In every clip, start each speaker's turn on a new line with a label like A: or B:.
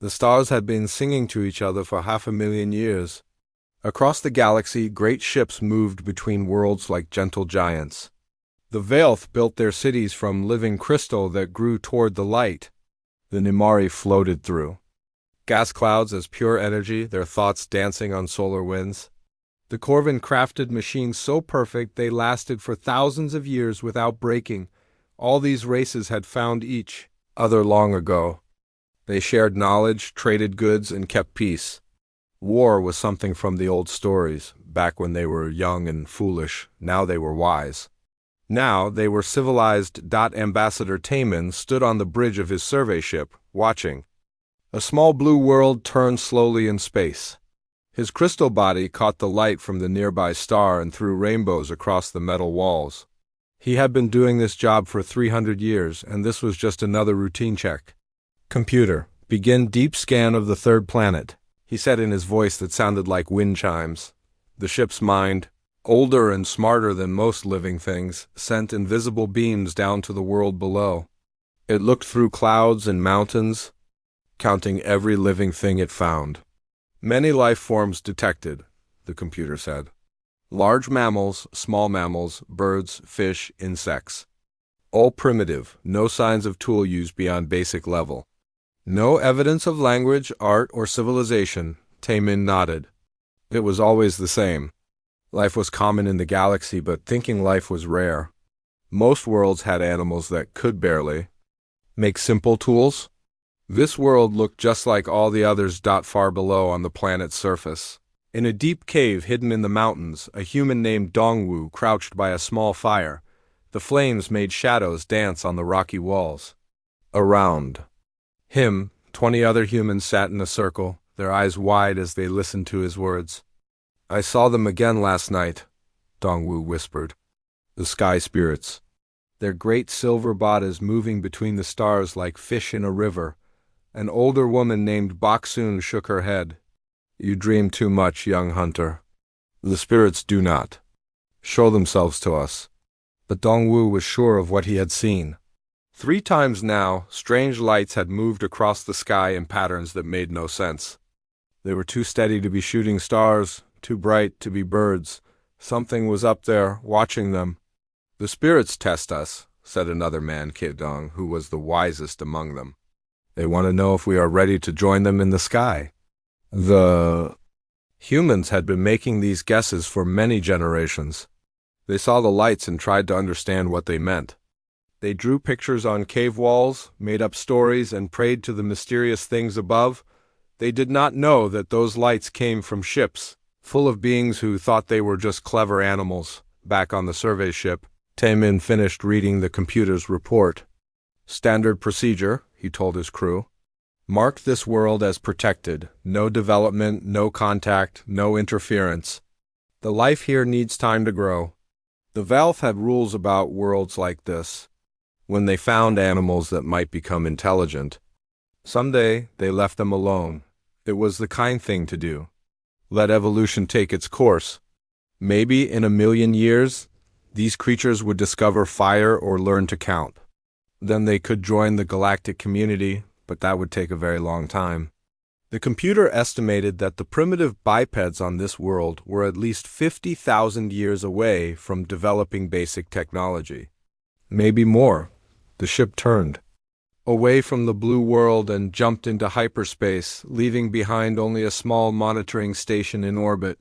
A: The stars had been singing to each other for 500,000 years. Across the galaxy, great ships moved between worlds like gentle giants. The Veilth built their cities from living crystal that grew toward the light. The Nimari floated through gas clouds as pure energy, their thoughts dancing on solar winds. The Corvin crafted machines so perfect they lasted for thousands of years without breaking. All these races had found each other long ago. They shared knowledge, traded goods, and kept peace. War was something from the old stories, back when they were young and foolish. Now they were wise. Now they were civilized. Ambassador Taman stood on the bridge of his survey ship, watching. A small blue world turned slowly in space. His crystal body caught the light from the nearby star and threw rainbows across the metal walls. He had been doing this job for 300 years, and this was just another routine check. "Computer, begin deep scan of the third planet," he said in his voice that sounded like wind chimes. The ship's mind, older and smarter than most living things, sent invisible beams down to the world below. It looked through clouds and mountains, counting every living thing it found. "Many life forms detected," the computer said. "Large mammals, small mammals, birds, fish, insects. All primitive, no signs of tool use beyond basic level. No evidence of language, art, or civilization." Taman nodded. It was always the same. Life was common in the galaxy, but thinking life was rare. Most worlds had animals that could barely make simple tools. This world looked just like all the others. Far below on the planet's surface, in a deep cave hidden in the mountains, a human named Dongwu crouched by a small fire. The flames made shadows dance on the rocky walls. Around him, 20 other humans sat in a circle, their eyes wide as they listened to his words. "I saw them again last night," Dongwu whispered. "The sky spirits. Their great silver bodies moving between the stars like fish in a river." An older woman named Baksun shook her head. "You dream too much, young hunter. The spirits do not show themselves to us." But Dongwu was sure of what he had seen. 3 times now, strange lights had moved across the sky in patterns that made no sense. They were too steady to be shooting stars, too bright to be birds. Something was up there, watching them. "The spirits test us," said another man, Kidong, who was the wisest among them. "They want to know if we are ready to join them in the sky." The humans had been making these guesses for many generations. They saw the lights and tried to understand what they meant. They drew pictures on cave walls, made up stories, and prayed to the mysterious things above. They did not know that those lights came from ships, full of beings who thought they were just clever animals. Back on the survey ship, Taman finished reading the computer's report. "Standard procedure," he told his crew. "Mark this world as protected. No development, no contact, no interference. The life here needs time to grow." The Veilth had rules about worlds like this. When they found animals that might become intelligent, someday they left them alone. It was the kind thing to do. Let evolution take its course. Maybe in 1,000,000 years, these creatures would discover fire or learn to count. Then they could join the galactic community, but that would take a very long time. The computer estimated that the primitive bipeds on this world were at least 50,000 years away from developing basic technology. Maybe more. The ship turned away from the blue world and jumped into hyperspace, leaving behind only a small monitoring station in orbit.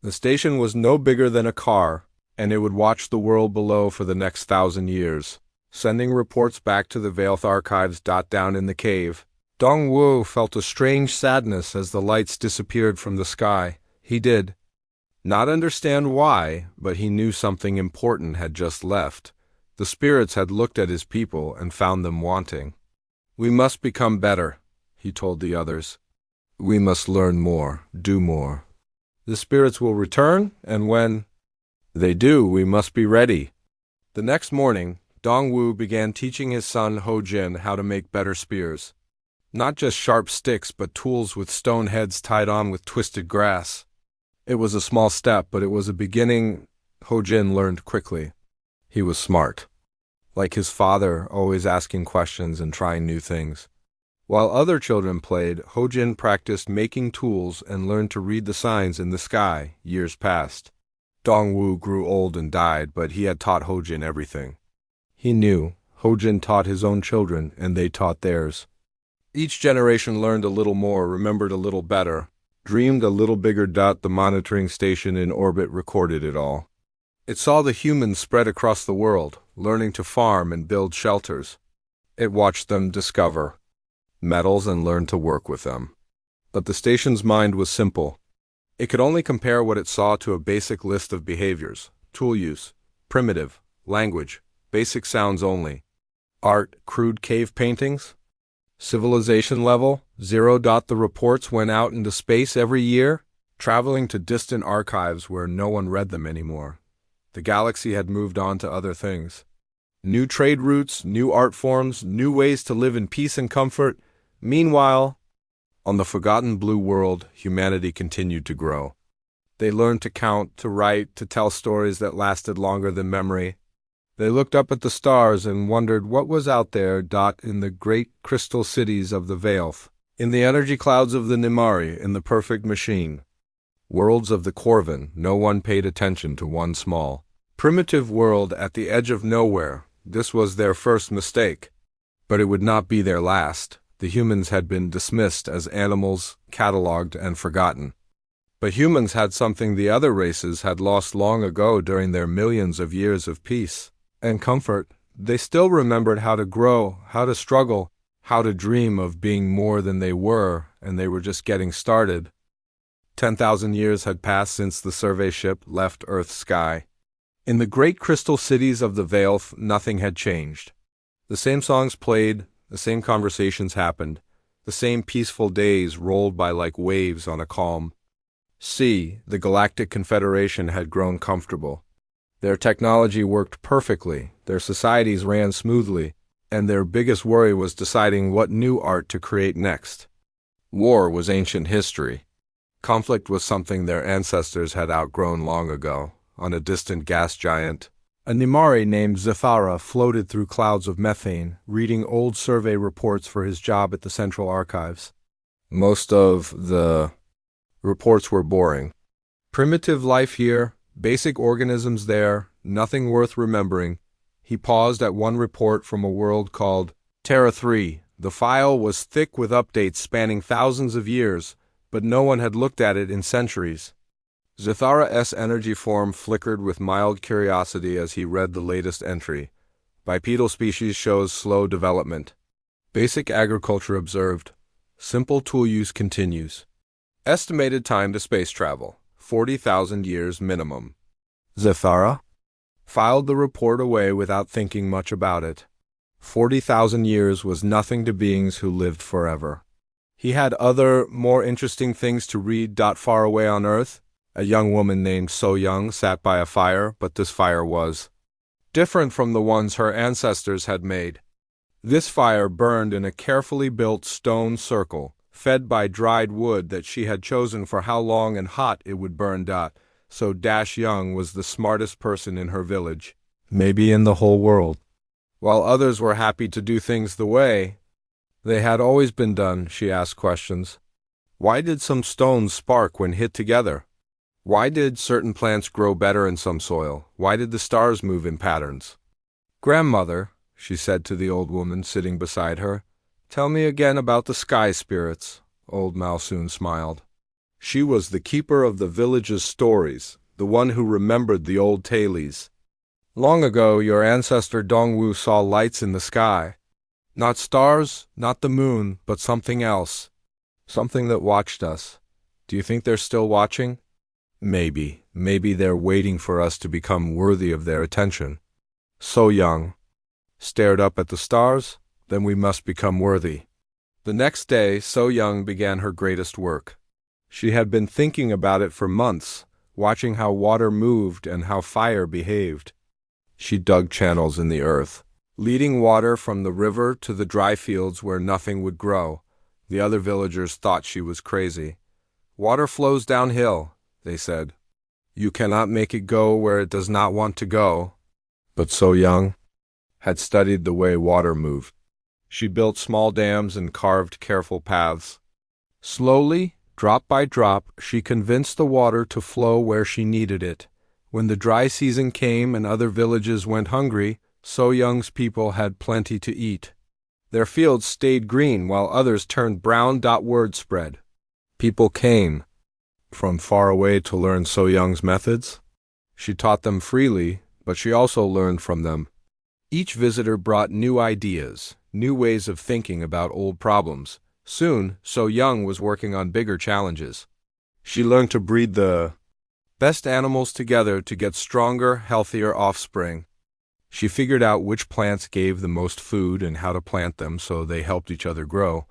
A: The station was no bigger than a car, and it would watch the world below for the next 1,000 years, sending reports back to the Veilth archives. Down in the cave, Dongwu felt a strange sadness as the lights disappeared from the sky. He did not understand why, but he knew something important had just left. The spirits had looked at his people and found them wanting. "We must become better," he told the others. "We must learn more, do more. The spirits will return, and when they do, we must be ready." The next morning, Dongwu began teaching his son Ho-Jin how to make better spears. Not just sharp sticks, but tools with stone heads tied on with twisted grass. It was a small step, but it was a beginning. Ho-Jin learned quickly. He was smart. Like his father, always asking questions and trying new things. While other children played, Hojin practiced making tools and learned to read the signs in the sky. Years passed. Dongwu grew old and died, but he had taught Hojin everything. He knew. Hojin taught his own children, and they taught theirs. Each generation learned a little more, remembered a little better, dreamed a little bigger. The monitoring station in orbit recorded it all. It saw the humans spread across the world, learning to farm and build shelters. It watched them discover metals and learn to work with them. But the station's mind was simple. It could only compare what it saw to a basic list of behaviors: tool use, primitive, language, basic sounds only, art, crude cave paintings, civilization level, 0. The reports went out into space every year, traveling to distant archives where no one read them anymore. The galaxy had moved on to other things. New trade routes, new art forms, new ways to live in peace and comfort. Meanwhile, on the forgotten blue world, humanity continued to grow. They learned to count, to write, to tell stories that lasted longer than memory. They looked up at the stars and wondered what was out there. In the great crystal cities of the Veilth, in the energy clouds of the Nimari, in the perfect machine worlds of the Corvin, no one paid attention to one small, primitive world at the edge of nowhere. This was their first mistake, but it would not be their last. The humans had been dismissed as animals, catalogued and forgotten. But humans had something the other races had lost long ago during their millions of years of peace and comfort. They still remembered how to grow, how to struggle, how to dream of being more than they were, and they were just getting started. 10,000 years had passed since the survey ship left Earth's sky. In the great crystal cities of the Veilth, nothing had changed. The same songs played, the same conversations happened, the same peaceful days rolled by like waves on a calm sea. The Galactic Confederation had grown comfortable. Their technology worked perfectly, their societies ran smoothly, and their biggest worry was deciding what new art to create next. War was ancient history. Conflict was something their ancestors had outgrown long ago. On a distant gas giant, a Nimari named Zithara floated through clouds of methane, reading old survey reports for his job at the Central Archives. Most of the reports were boring. Primitive life here, basic organisms there, nothing worth remembering. He paused at one report from a world called Terra 3. The file was thick with updates spanning thousands of years, but no one had looked at it in centuries. Zithara's energy form flickered with mild curiosity as he read the latest entry. Bipedal species shows slow development. Basic agriculture observed. Simple tool use continues. Estimated time to space travel, 40,000 years minimum. Zithara filed the report away without thinking much about it. 40,000 years was nothing to beings who lived forever. He had other, more interesting things to read. Far away on Earth, a young woman named So Young sat by a fire, but this fire was different from the ones her ancestors had made. This fire burned in a carefully built stone circle, fed by dried wood that she had chosen for how long and hot it would burn. So Young was the smartest person in her village, maybe in the whole world. While others were happy to do things the way they had always been done, she asked questions. Why did some stones spark when hit together? Why did certain plants grow better in some soil? Why did the stars move in patterns? Grandmother, she said to the old woman sitting beside her, tell me again about the sky spirits. Old Malsoon smiled. She was the keeper of the village's stories, the one who remembered the old tales. Long ago, your ancestor Dongwu saw lights in the sky. Not stars, not the moon, but something else. Something that watched us. Do you think they're still watching? Maybe they're waiting for us to become worthy of their attention. So Young stared up at the stars, then we must become worthy. The next day, So Young began her greatest work. She had been thinking about it for months, watching how water moved and how fire behaved. She dug channels in the earth, leading water from the river to the dry fields where nothing would grow. The other villagers thought she was crazy. Water flows downhill, they said. You cannot make it go where it does not want to go. But So Young had studied the way water moved. She built small dams and carved careful paths. Slowly, drop by drop, she convinced the water to flow where she needed it. When the dry season came and other villages went hungry, So Young's people had plenty to eat. Their fields stayed green while others turned brown. Word spread. People came from far away to learn So Young's methods. She taught them freely, but she also learned from them. Each visitor brought new ideas, new ways of thinking about old problems. Soon, So Young was working on bigger challenges. She learned to breed the best animals together to get stronger, healthier offspring. She figured out which plants gave the most food and how to plant them so they helped each other grow.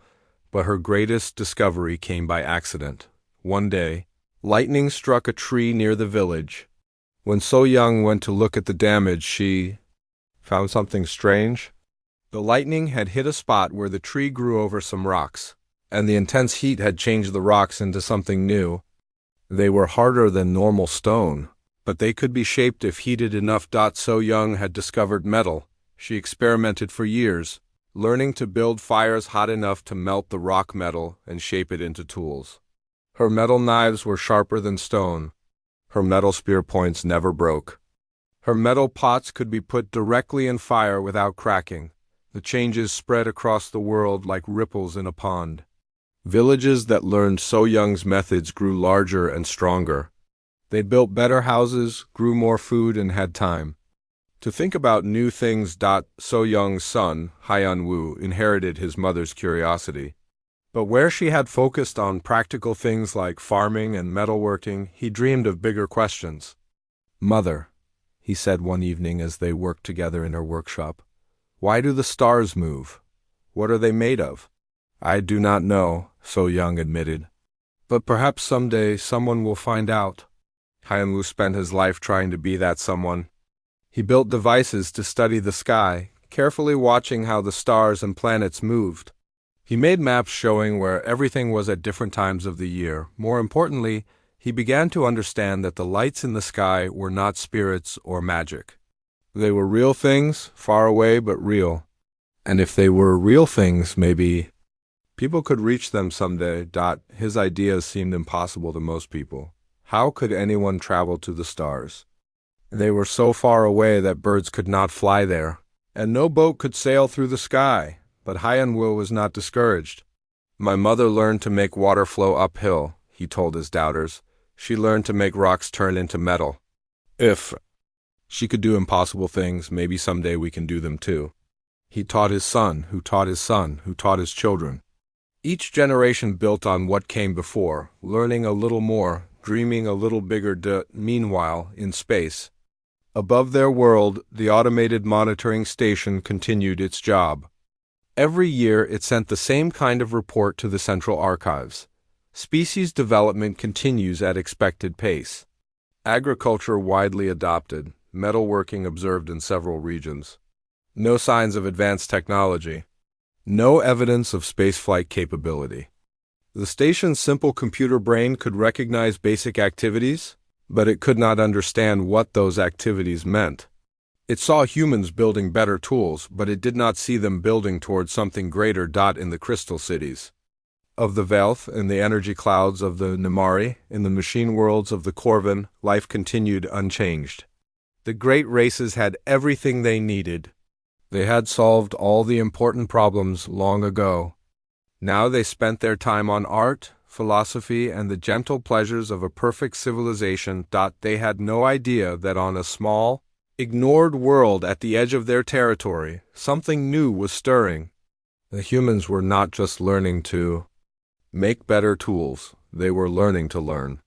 A: But her greatest discovery came by accident. One day, lightning struck a tree near the village. When So Young went to look at the damage, she found something strange. The lightning had hit a spot where the tree grew over some rocks, and the intense heat had changed the rocks into something new. They were harder than normal stone, but they could be shaped if heated enough. So Young had discovered metal. She experimented for years, learning to build fires hot enough to melt the rock metal and shape it into tools. Her metal knives were sharper than stone. Her metal spear points never broke. Her metal pots could be put directly in fire without cracking. The changes spread across the world like ripples in a pond. Villages that learned So Young's methods grew larger and stronger. They built better houses, grew more food, and had time to think about new things. So Young's son, Hyun-woo, inherited his mother's curiosity. But where she had focused on practical things like farming and metalworking, he dreamed of bigger questions. "Mother," he said one evening as they worked together in her workshop, "why do the stars move? What are they made of?" "I do not know," So Young admitted. "But perhaps someday someone will find out." Hyun-woo spent his life trying to be that someone. He built devices to study the sky, carefully watching how the stars and planets moved. He made maps showing where everything was at different times of the year. More importantly, he began to understand that the lights in the sky were not spirits or magic. They were real things, far away but real. And if they were real things, maybe people could reach them someday. His ideas seemed impossible to most people. How could anyone travel to the stars? They were so far away that birds could not fly there, and no boat could sail through the sky. But Hyun-woo was not discouraged. "My mother learned to make water flow uphill," he told his doubters. "She learned to make rocks turn into metal. If she could do impossible things, maybe someday we can do them too." He taught his son, who taught his son, who taught his children. Each generation built on what came before, learning a little more, dreaming a little bigger. Meanwhile, in space, above their world, the automated monitoring station continued its job. Every year, it sent the same kind of report to the central archives. Species development continues at expected pace. Agriculture widely adopted, metalworking observed in several regions. No signs of advanced technology. No evidence of spaceflight capability. The station's simple computer brain could recognize basic activities, but it could not understand what those activities meant. It saw humans building better tools, but it did not see them building towards something greater. In the crystal cities of the Velth, in the energy clouds of the Nimari, in the machine worlds of the Corvin, life continued unchanged. The great races had everything they needed. They had solved all the important problems long ago. Now they spent their time on art, philosophy, and the gentle pleasures of a perfect civilization. They had no idea that on a small, ignored world at the edge of their territory, something new was stirring. The humans were not just learning to make better tools, they were learning to learn.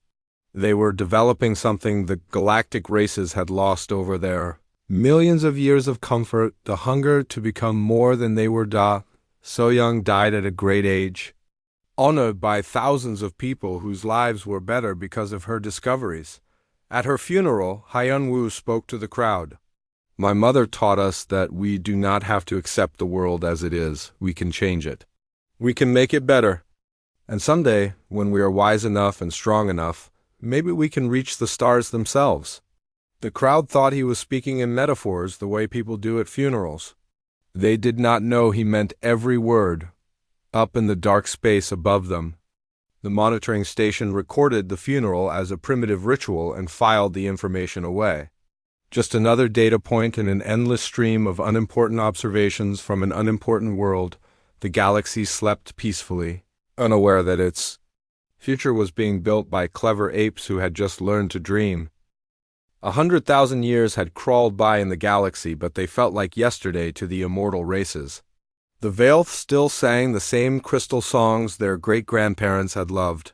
A: They were developing something the galactic races had lost over their millions of years of comfort, the hunger to become more than they were. So Young died at a great age, honored by thousands of people whose lives were better because of her discoveries. At her funeral, Hyun-woo spoke to the crowd. "My mother taught us that we do not have to accept the world as it is. We can change it. We can make it better. And someday, when we are wise enough and strong enough, maybe we can reach the stars themselves." The crowd thought he was speaking in metaphors the way people do at funerals. They did not know he meant every word. Up in the dark space above them, the monitoring station recorded the funeral as a primitive ritual and filed the information away. Just another data point in an endless stream of unimportant observations from an unimportant world. The galaxy slept peacefully, unaware that its future was being built by clever apes who had just learned to dream. 100,000 years had crawled by in the galaxy, but they felt like yesterday to the immortal races. The Veilth still sang the same crystal songs their great-grandparents had loved.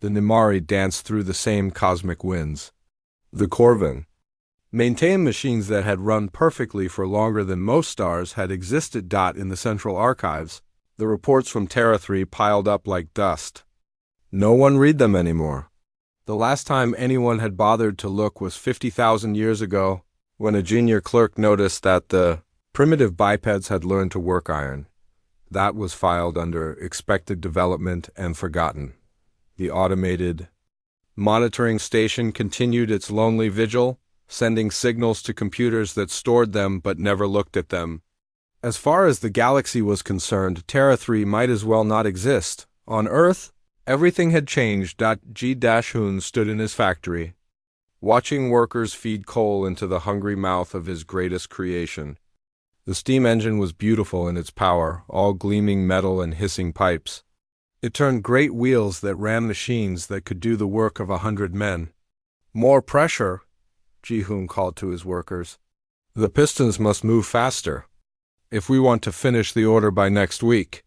A: The Nimari danced through the same cosmic winds. The Corvin maintained machines that had run perfectly for longer than most stars had existed. In the central archives, the reports from Terra 3 piled up like dust. No one read them anymore. The last time anyone had bothered to look was 50,000 years ago, when a junior clerk noticed that the primitive bipeds had learned to work iron. That was filed under expected development and forgotten. The automated monitoring station continued its lonely vigil, sending signals to computers that stored them but never looked at them. As far as the galaxy was concerned, Terra 3 might as well not exist. On Earth, everything had changed. G-Hoon stood in his factory, watching workers feed coal into the hungry mouth of his greatest creation. The steam engine was beautiful in its power, all gleaming metal and hissing pipes. It turned great wheels that ran machines that could do the work of 100 men. More pressure, Ji-Hoon called to his workers. The pistons must move faster, if we want to finish the order by next week.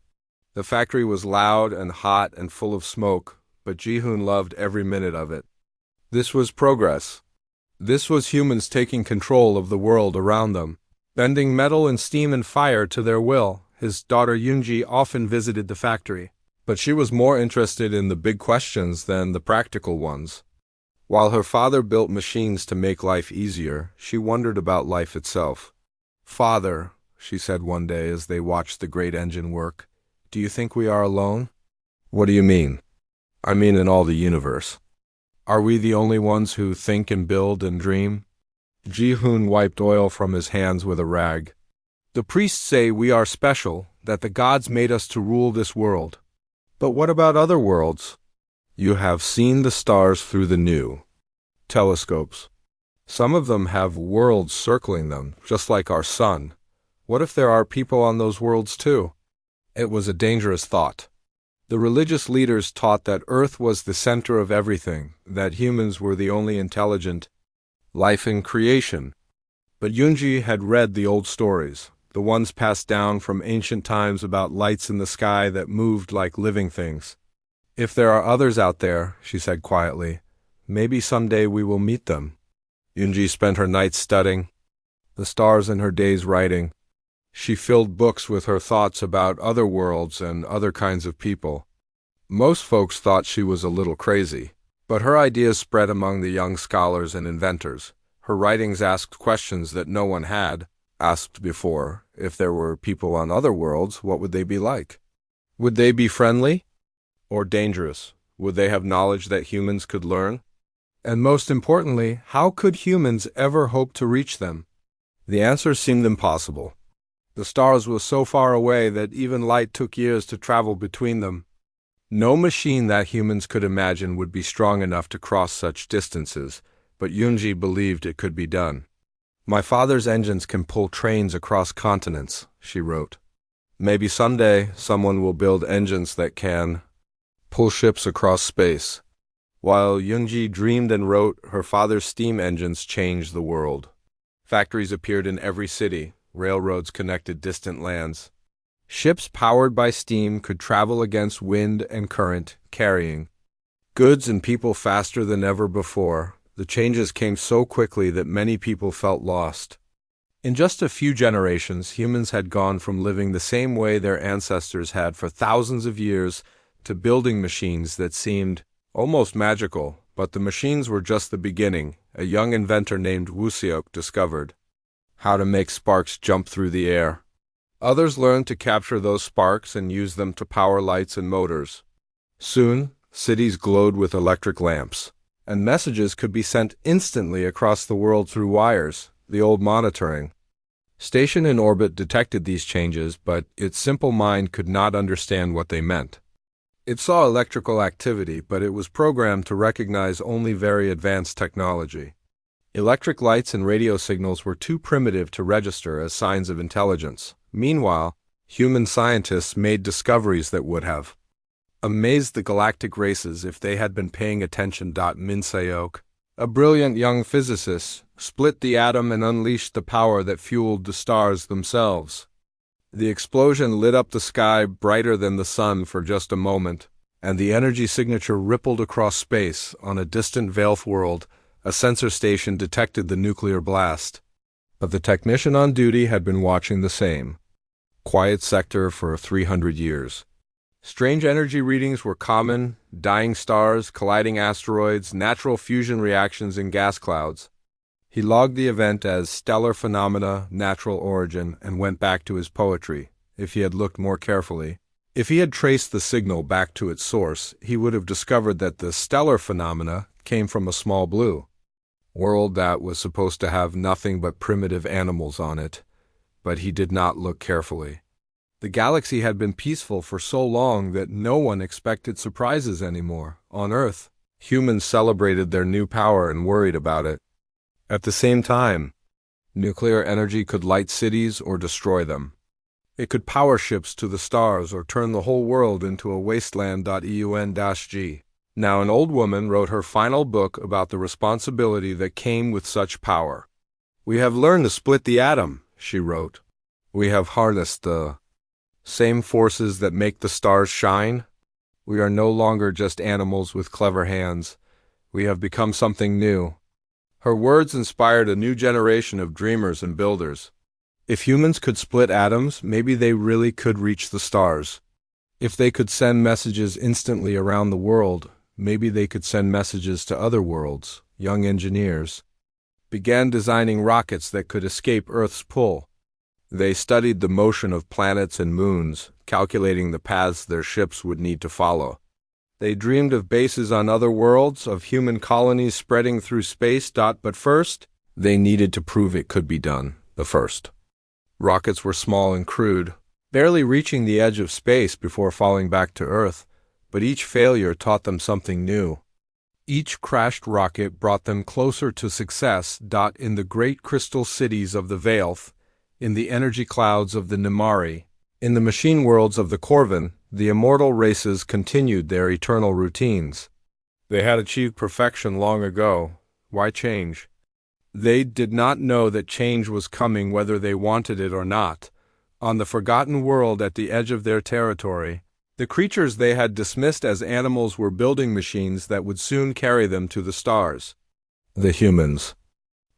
A: The factory was loud and hot and full of smoke, but Ji-Hoon loved every minute of it. This was progress. This was humans taking control of the world around them, bending metal and steam and fire to their will. His daughter Yoonji often visited the factory, but she was more interested in the big questions than the practical ones. While her father built machines to make life easier, she wondered about life itself. "Father," she said one day as they watched the great engine work, "do you think we are alone?" "What do you mean?" "I mean in all the universe. Are we the only ones who think and build and dream?" Ji-Hoon wiped oil from his hands with a rag. "The priests say we are special, that the gods made us to rule this world. But what about other worlds? You have seen the stars through the new telescopes. Some of them have worlds circling them, just like our sun. What if there are people on those worlds too?" It was a dangerous thought. The religious leaders taught that Earth was the center of everything, that humans were the only intelligent life in creation. But Yoonji had read the old stories, the ones passed down from ancient times about lights in the sky that moved like living things. "If there are others out there," she said quietly, "maybe someday we will meet them." Yoonji spent her nights studying, the stars and her days writing. She filled books with her thoughts about other worlds and other kinds of people. Most folks thought she was a little crazy, but her ideas spread among the young scholars and inventors. Her writings asked questions that no one had asked before. If there were people on other worlds, what would they be like? Would they be friendly or dangerous? Would they have knowledge that humans could learn? And most importantly, how could humans ever hope to reach them? The answer seemed impossible. The stars were so far away that even light took years to travel between them. No machine that humans could imagine would be strong enough to cross such distances, but Yoonji believed it could be done. "My father's engines can pull trains across continents," she wrote. "Maybe someday someone will build engines that can pull ships across space." While Yoonji dreamed and wrote, her father's steam engines changed the world. Factories appeared in every city. Railroads connected distant lands. Ships powered by steam could travel against wind and current, carrying goods and people faster than ever before. The changes came so quickly that many people felt lost. In just a few generations, humans had gone from living the same way their ancestors had for thousands of years to building machines that seemed almost magical. But the machines were just the beginning. A young inventor named Woo-seok discovered how to make sparks jump through the air. Others learned to capture those sparks and use them to power lights and motors. Soon, cities glowed with electric lamps, and messages could be sent instantly across the world through wires. The old monitoring Station in orbit detected these changes, but its simple mind could not understand what they meant. It saw electrical activity, but it was programmed to recognize only very advanced technology. Electric lights and radio signals were too primitive to register as signs of intelligence. Meanwhile, human scientists made discoveries that would have amazed the galactic races if they had been paying attention. Minseok, a brilliant young physicist, split the atom and unleashed the power that fueled the stars themselves. The explosion lit up the sky brighter than the sun for just a moment, and the energy signature rippled across space. On a distant Veilth world, a sensor station detected the nuclear blast. But the technician on duty had been watching the same quiet sector for 300 years. Strange energy readings were common: dying stars, colliding asteroids, natural fusion reactions in gas clouds. He logged the event as stellar phenomena, natural origin, and went back to his poetry. If he had looked more carefully, if he had traced the signal back to its source, he would have discovered that the stellar phenomena came from a small blue world that was supposed to have nothing but primitive animals on it. But he did not look carefully. The galaxy had been peaceful for so long that no one expected surprises anymore. On Earth, humans celebrated their new power and worried about it. At the same time, nuclear energy could light cities or destroy them. It could power ships to the stars or turn the whole world into a wasteland. EUN-G. Now an old woman wrote her final book about the responsibility that came with such power. "We have learned to split the atom," she wrote. "We have harnessed the same forces that make the stars shine. We are no longer just animals with clever hands. We have become something new." Her words inspired a new generation of dreamers and builders. If humans could split atoms, maybe they really could reach the stars. If they could send messages instantly around the world, maybe they could send messages to other worlds. Young engineers began designing rockets that could escape Earth's pull. They studied the motion of planets and moons, calculating the paths their ships would need to follow. They dreamed of bases on other worlds, of human colonies spreading through space. But first, they needed to prove it could be done. The first rockets were small and crude, barely reaching the edge of space before falling back to Earth, but each failure taught them something new. Each crashed rocket brought them closer to success. In the great crystal cities of the Veilth, in the energy clouds of the Nimari, in the machine worlds of the Corvin, the immortal races continued their eternal routines. They had achieved perfection long ago. Why change? They did not know that change was coming whether they wanted it or not. On the forgotten world at the edge of their territory, the creatures they had dismissed as animals were building machines that would soon carry them to the stars. The humans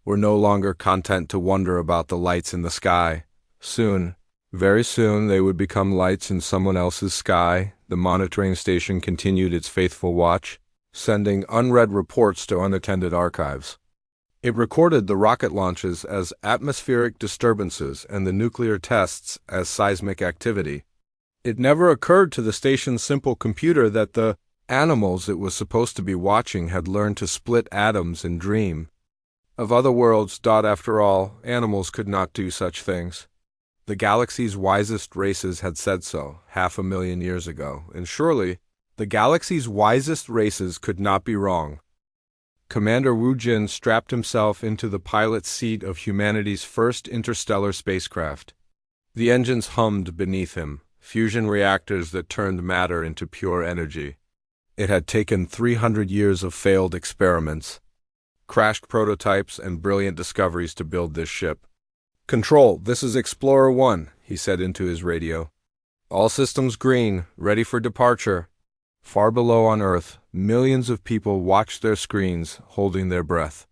A: were no longer content to wonder about the lights in the sky. Soon, very soon, they would become lights in someone else's sky. The monitoring station continued its faithful watch, sending unread reports to unattended archives. It recorded the rocket launches as atmospheric disturbances and the nuclear tests as seismic activity. It never occurred to the station's simple computer that the animals it was supposed to be watching had learned to split atoms and dream of other worlds. After all, animals could not do such things. The galaxy's wisest races had said so 500,000 years ago, and surely the galaxy's wisest races could not be wrong. Commander Wu Jin strapped himself into the pilot's seat of humanity's first interstellar spacecraft. The engines hummed beneath him, fusion reactors that turned matter into pure energy. It had taken 300 years of failed experiments, crashed prototypes, and brilliant discoveries to build this ship. "Control, this is Explorer 1, he said into his radio. "All systems green, ready for departure." Far below on Earth, millions of people watched their screens, holding their breath.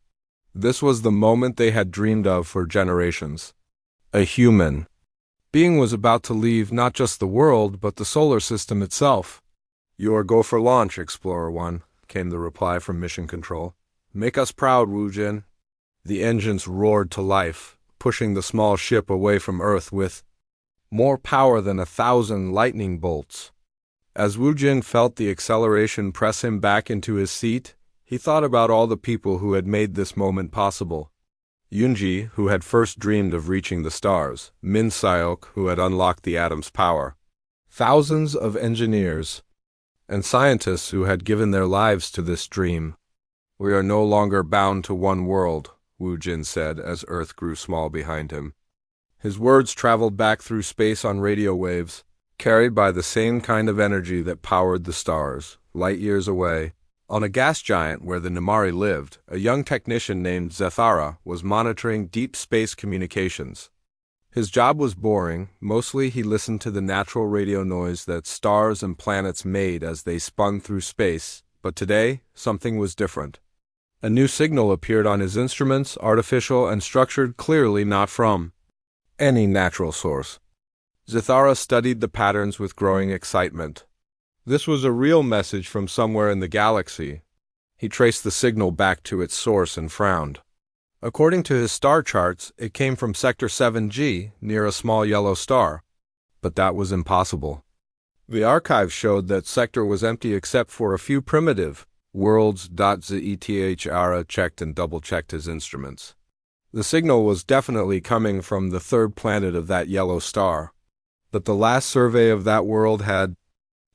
A: This was the moment they had dreamed of for generations. A human being was about to leave not just the world, but the solar system itself. "You are go for launch, Explorer 1, came the reply from Mission Control. "Make us proud, Wu Jin." The engines roared to life, pushing the small ship away from Earth with more power than 1,000 lightning bolts. As Wu Jin felt the acceleration press him back into his seat, he thought about all the people who had made this moment possible. Yunji, who had first dreamed of reaching the stars, Min Seok, who had unlocked the atom's power, thousands of engineers and scientists who had given their lives to this dream. "We are no longer bound to one world," Wu Jin said as Earth grew small behind him. His words traveled back through space on radio waves, carried by the same kind of energy that powered the stars, light years away. On a gas giant where the Namari lived, a young technician named Zethara was monitoring deep space communications. His job was boring. Mostly he listened to the natural radio noise that stars and planets made as they spun through space. But today, something was different. A new signal appeared on his instruments, artificial and structured, clearly not from any natural source. Zethara studied the patterns with growing excitement. This was a real message from somewhere in the galaxy. He traced the signal back to its source and frowned. According to his star charts, it came from Sector 7G, near a small yellow star. But that was impossible. The archive showed that sector was empty except for a few primitive worlds. Zethara checked and double-checked his instruments. The signal was definitely coming from the third planet of that yellow star. But the last survey of that world had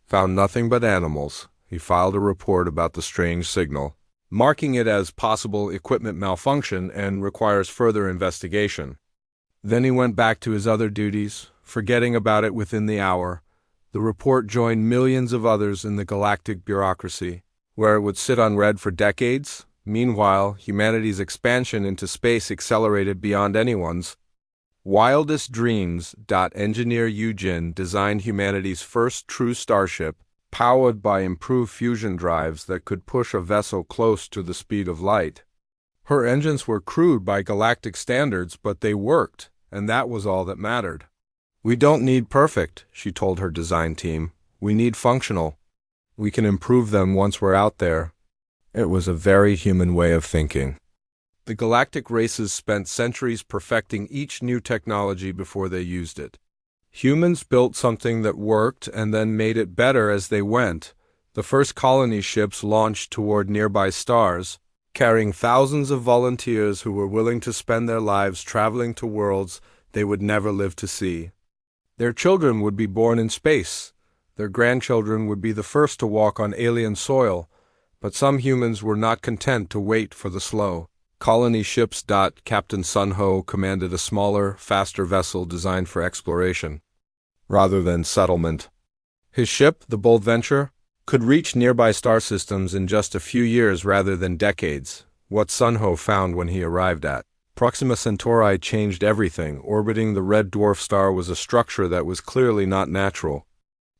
A: found nothing but animals. He filed a report about the strange signal, marking it as possible equipment malfunction and requires further investigation. Then he went back to his other duties, forgetting about it within the hour. The report joined millions of others in the galactic bureaucracy, where it would sit unread for decades. Meanwhile, humanity's expansion into space accelerated beyond anyone's wildest dreams. Engineer Yujin designed humanity's first true starship, powered by improved fusion drives that could push a vessel close to the speed of light. Her engines were crude by galactic standards, but they worked, and that was all that mattered. "We don't need perfect," she told her design team. "We need functional. We can improve them once we're out there." It was a very human way of thinking. The galactic races spent centuries perfecting each new technology before they used it. Humans built something that worked and then made it better as they went. The first colony ships launched toward nearby stars, carrying thousands of volunteers who were willing to spend their lives traveling to worlds they would never live to see. Their children would be born in space. Their grandchildren would be the first to walk on alien soil. But some humans were not content to wait for the slow colony ships. Captain Sun Ho commanded a smaller, faster vessel designed for exploration, rather than settlement. His ship, the Bold Venture, could reach nearby star systems in just a few years rather than decades. What Sun Ho found when he arrived at Proxima Centauri changed everything. Orbiting the red dwarf star was a structure that was clearly not natural.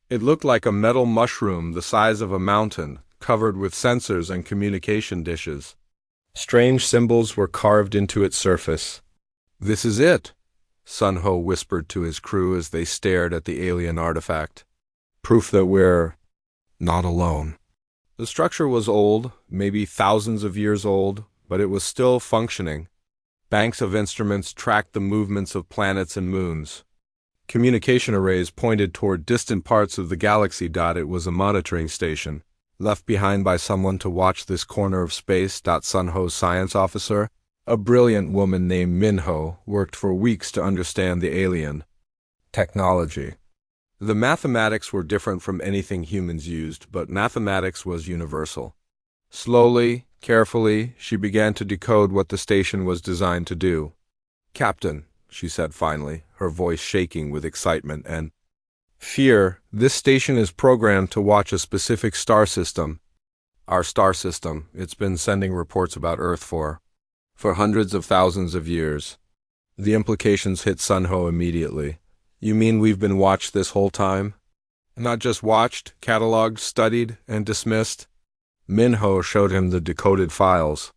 A: It looked like a metal mushroom the size of a mountain, covered with sensors and communication dishes. Strange symbols were carved into its surface. "This is it," Sun Ho whispered to his crew as they stared at the alien artifact. "Proof that we're not alone." The structure was old, maybe thousands of years old, but it was still functioning. Banks of instruments tracked the movements of planets and moons. Communication arrays pointed toward distant parts of the galaxy. It was a monitoring station, left behind by someone to watch this corner of space. Sun Ho's science officer, a brilliant woman named Min Ho, worked for weeks to understand the alien technology. The mathematics were different from anything humans used, but mathematics was universal. Slowly, carefully, she began to decode what the station was designed to do. "Captain," she said finally, her voice shaking with excitement and fear, "this station is programmed to watch a specific star system. Our star system. It's been sending reports about Earth for hundreds of thousands of years." The implications hit Sun Ho immediately. "You mean we've been watched this whole time?" "Not just watched, cataloged, studied, and dismissed." Min Ho showed him the decoded files.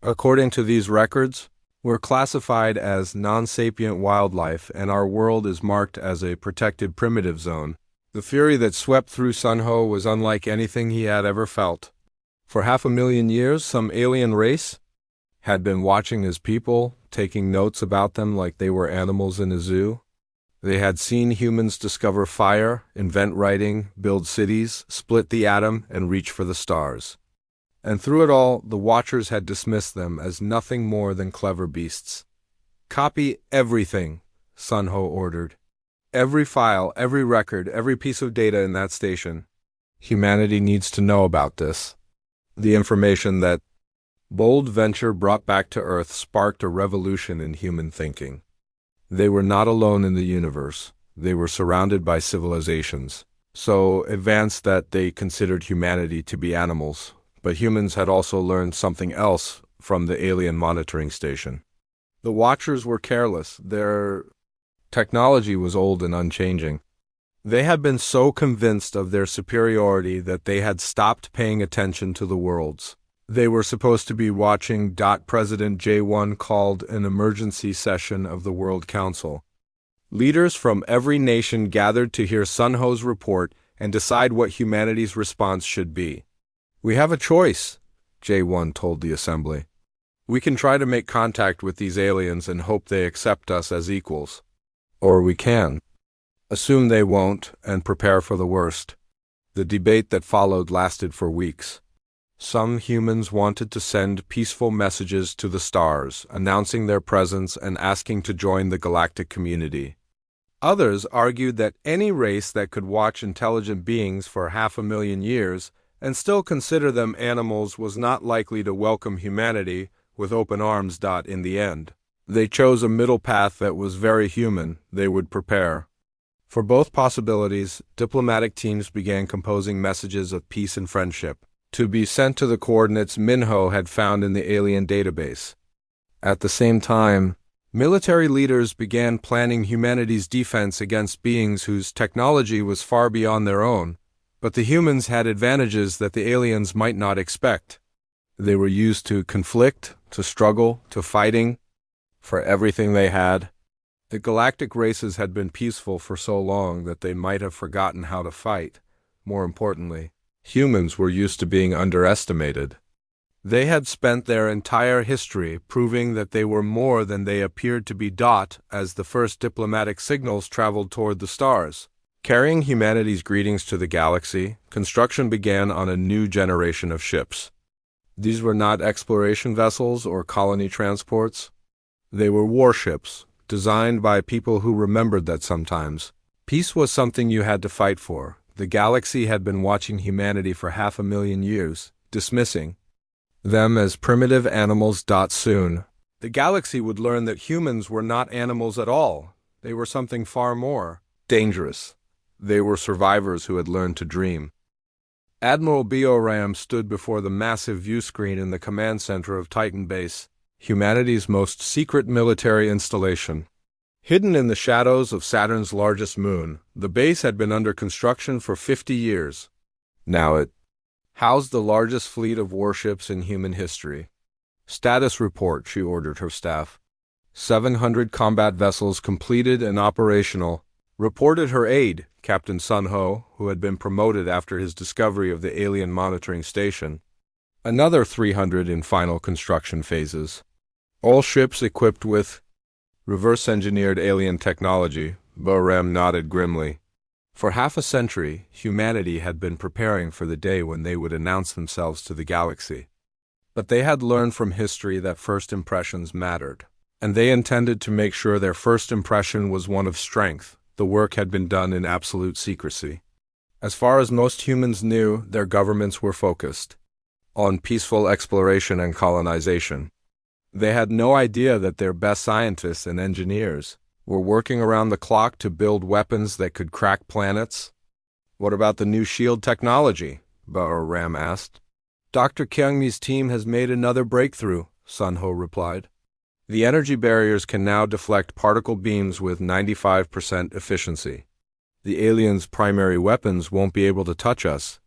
A: "According to these records, we're classified as non-sapient wildlife, and our world is marked as a protected primitive zone." The fury that swept through Sun Ho was unlike anything he had ever felt. For 500,000 years, some alien race had been watching his people, taking notes about them like they were animals in a zoo. They had seen humans discover fire, invent writing, build cities, split the atom, and reach for the stars. And through it all, the Watchers had dismissed them as nothing more than clever beasts. "Copy everything," Sun Ho ordered. "Every file, every record, every piece of data in that station. Humanity needs to know about this." The information that bold venture brought back to Earth sparked a revolution in human thinking. They were not alone in the universe. They were surrounded by civilizations, so advanced that they considered humanity to be animals. But humans had also learned something else from the alien monitoring station. The Watchers were careless. Their technology was old and unchanging. They had been so convinced of their superiority that they had stopped paying attention to the worlds. They were supposed to be watching. President J1 called an emergency session of the World Council. Leaders from every nation gathered to hear Sun Ho's report and decide what humanity's response should be. "We have a choice," J1 told the assembly. "We can try to make contact with these aliens and hope they accept us as equals. Or we can assume they won't and prepare for the worst." The debate that followed lasted for weeks. Some humans wanted to send peaceful messages to the stars, announcing their presence and asking to join the galactic community. Others argued that any race that could watch intelligent beings for 500,000 years and still consider them animals was not likely to welcome humanity with open arms. In the end, they chose a middle path that was very human. They would prepare. For both possibilities, diplomatic teams began composing messages of peace and friendship, to be sent to the coordinates Minho had found in the alien database. At the same time, military leaders began planning humanity's defense against beings whose technology was far beyond their own, but the humans had advantages that the aliens might not expect. They were used to conflict, to struggle, to fighting for everything they had. The galactic races had been peaceful for so long that they might have forgotten how to fight. More importantly, humans were used to being underestimated. They had spent their entire history proving that they were more than they appeared to be. As the first diplomatic signals traveled toward the stars, carrying humanity's greetings to the galaxy, construction began on a new generation of ships. These were not exploration vessels or colony transports. They were warships, designed by people who remembered that sometimes peace was something you had to fight for. The galaxy had been watching humanity for 500,000 years, dismissing them as primitive animals. Soon, the galaxy would learn that humans were not animals at all. They were something far more dangerous. They were survivors who had learned to dream. Admiral Bioram stood before the massive viewscreen in the command center of Titan Base, humanity's most secret military installation. Hidden in the shadows of Saturn's largest moon, the base had been under construction for 50 years. Now it housed the largest fleet of warships in human history. "Status report," she ordered her staff. 700 combat vessels completed and operational, reported her aide, Captain Sun Ho, who had been promoted after his discovery of the alien monitoring station. Another 300 in final construction phases. All ships equipped with reverse-engineered alien technology. Boram nodded grimly. For half a century, humanity had been preparing for the day when they would announce themselves to the galaxy. But they had learned from history that first impressions mattered, and they intended to make sure their first impression was one of strength. The work had been done in absolute secrecy. As far as most humans knew, their governments were focused on peaceful exploration and colonization. They had no idea that their best scientists and engineers were working around the clock to build weapons that could crack planets. "What about the new shield technology?" Ram asked. "Dr. Kyungmi's team has made another breakthrough," Sun Ho replied. "The energy barriers can now deflect particle beams with 95% efficiency. The aliens' primary weapons won't be able to touch us."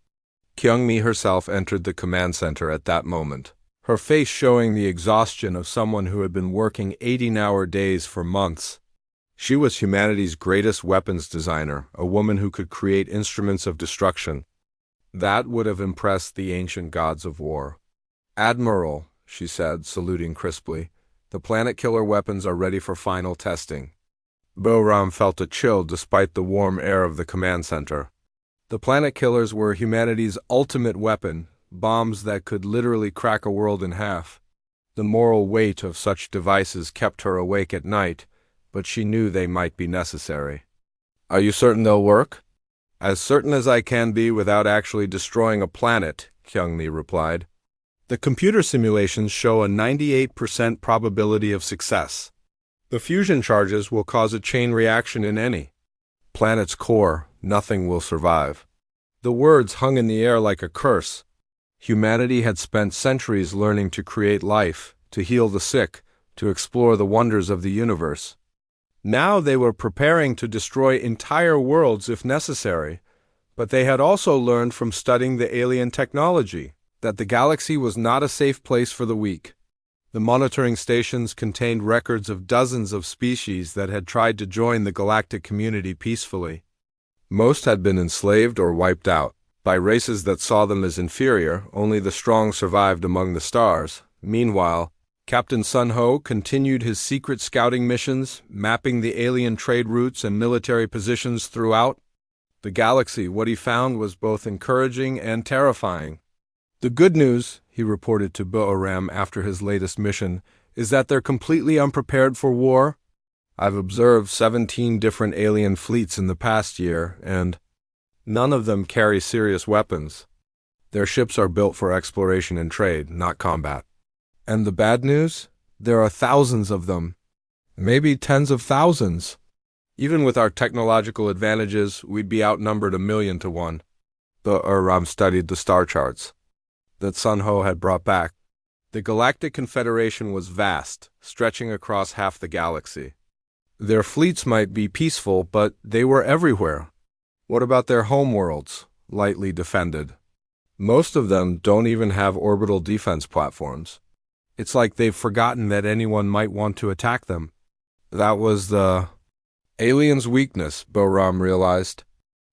A: Kyungmi herself entered the command center at that moment, her face showing the exhaustion of someone who had been working 18-hour days for months. She was humanity's greatest weapons designer, a woman who could create instruments of destruction. That would have impressed the ancient gods of war. "Admiral," she said, saluting crisply, "the planet-killer weapons are ready for final testing." Boram felt a chill despite the warm air of the command center. The planet killers were humanity's ultimate weapon, bombs that could literally crack a world in half. The moral weight of such devices kept her awake at night, but she knew they might be necessary. "Are you certain they'll work?" "As certain as I can be without actually destroying a planet," Kyung-mi replied. "The computer simulations show a 98% probability of success. The fusion charges will cause a chain reaction in any planet's core. Nothing will survive." The words hung in the air like a curse. Humanity had spent centuries learning to create life, to heal the sick, to explore the wonders of the universe. Now they were preparing to destroy entire worlds if necessary, but they had also learned from studying the alien technology that the galaxy was not a safe place for the weak. The monitoring stations contained records of dozens of species that had tried to join the galactic community peacefully. Most had been enslaved or wiped out by races that saw them as inferior. Only the strong survived among the stars. Meanwhile, Captain Sun Ho continued his secret scouting missions, mapping the alien trade routes and military positions throughout the galaxy. What he found was both encouraging and terrifying. "The good news," he reported to Bo-Ram after his latest mission, "is that they're completely unprepared for war. I've observed 17 different alien fleets in the past year, and none of them carry serious weapons. Their ships are built for exploration and trade, not combat. And the bad news? There are thousands of them. Maybe tens of thousands. Even with our technological advantages, we'd be outnumbered 1,000,000 to 1. Bo-Ram studied the star charts that Sun Ho had brought back. The Galactic Confederation was vast, stretching across half the galaxy. Their fleets might be peaceful, but they were everywhere. What about their homeworlds, lightly defended? Most of them don't even have orbital defense platforms. It's like they've forgotten that anyone might want to attack them. That was the aliens' weakness, Bo-Ram realized.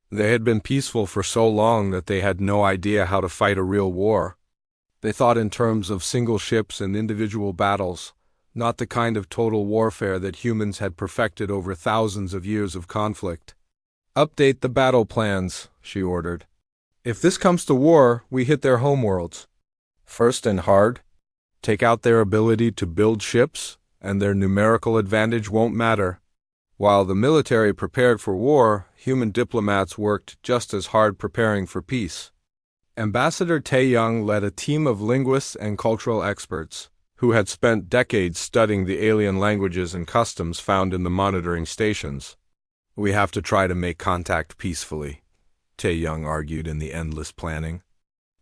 A: They had been peaceful for so long that they had no idea how to fight a real war. They thought in terms of single ships and individual battles, not the kind of total warfare that humans had perfected over thousands of years of conflict. "Update the battle plans," she ordered. "If this comes to war, we hit their homeworlds. First and hard. Take out their ability to build ships, and their numerical advantage won't matter." While the military prepared for war, human diplomats worked just as hard preparing for peace. Ambassador Tae-young led a team of linguists and cultural experts who had spent decades studying the alien languages and customs found in the monitoring stations. "We have to try to make contact peacefully," Tae-young argued in the endless planning.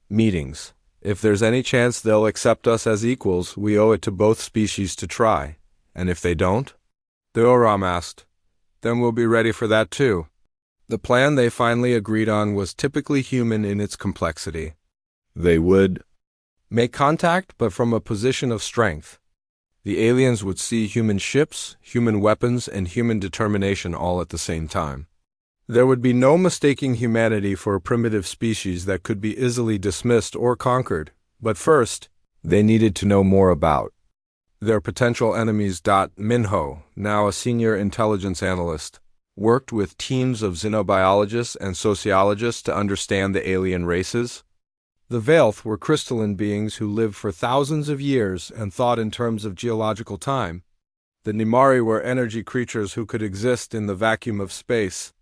A: "Meetings. If there's any chance they'll accept us as equals, we owe it to both species to try. And if they don't?" Bo-Ram asked. "Then we'll be ready for that too." The plan they finally agreed on was typically human in its complexity. They would make contact, but from a position of strength. The aliens would see human ships, human weapons, and human determination all at the same time. There would be no mistaking humanity for a primitive species that could be easily dismissed or conquered. But first, they needed to know more about their potential enemies. Minho, now a senior intelligence analyst, worked with teams of xenobiologists and sociologists to understand the alien races. The Veilth were crystalline beings who lived for thousands of years and thought in terms of geological time. The Nimari were energy creatures who could exist in the vacuum of space.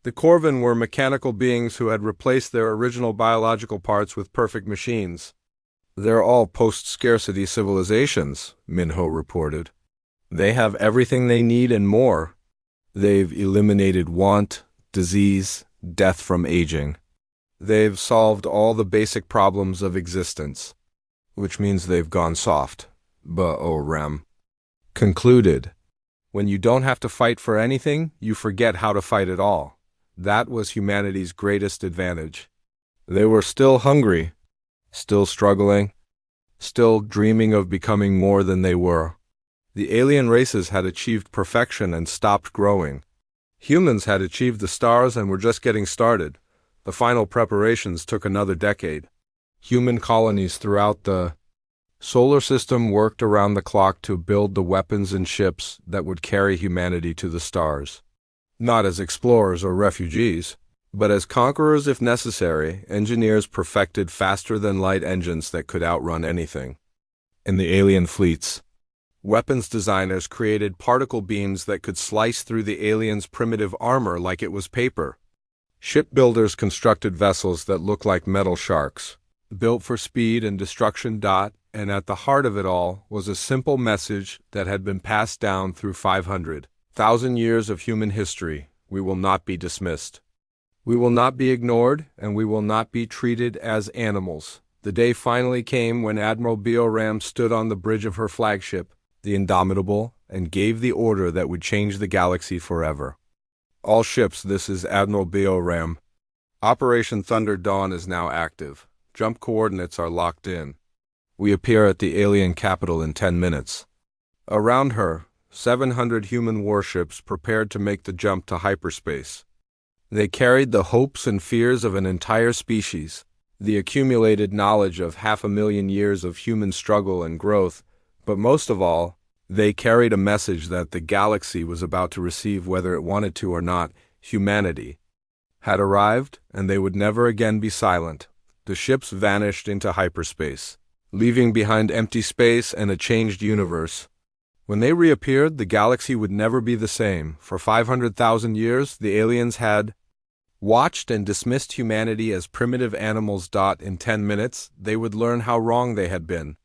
A: The Corvin were mechanical beings who had replaced their original biological parts with perfect machines. "They're all post-scarcity civilizations," Minho reported. "They have everything they need and more. They've eliminated want, disease, death from aging. They've solved all the basic problems of existence." "Which means they've gone soft," Bo-Ram concluded. "When you don't have to fight for anything, you forget how to fight at all." That was humanity's greatest advantage. They were still hungry, still struggling, still dreaming of becoming more than they were. The alien races had achieved perfection and stopped growing. Humans had achieved the stars and were just getting started. The final preparations took another decade. Human colonies throughout the solar system worked around the clock to build the weapons and ships that would carry humanity to the stars. Not as explorers or refugees, But as conquerors if necessary, engineers perfected faster-than-light engines that could outrun anything. In the alien fleets, weapons designers created particle beams that could slice through the aliens' primitive armor like it was paper. Shipbuilders constructed vessels that looked like metal sharks, built for speed and destruction. And at the heart of it all was a simple message that had been passed down through 500,000 years of human history: we will not be dismissed. We will not be ignored, and we will not be treated as animals. The day finally came when Admiral Bioram stood on the bridge of her flagship, the Indomitable, and gave the order that would change the galaxy forever. All ships, this is Admiral Bioram. Operation Thunder Dawn is now active. Jump coordinates are locked in. We appear at the alien capital in 10 minutes. Around her, 700 human warships prepared to make the jump to hyperspace. They carried the hopes and fears of an entire species, the accumulated knowledge of 500,000 years of human struggle and growth, but most of all, they carried a message that the galaxy was about to receive whether it wanted to or not. Humanity had arrived, and they would never again be silent. The ships vanished into hyperspace, leaving behind empty space and a changed universe. When they reappeared, the galaxy would never be the same. For 500,000 years, the aliens had watched and dismissed humanity as primitive animals. In 10 minutes, they would learn how wrong they had been.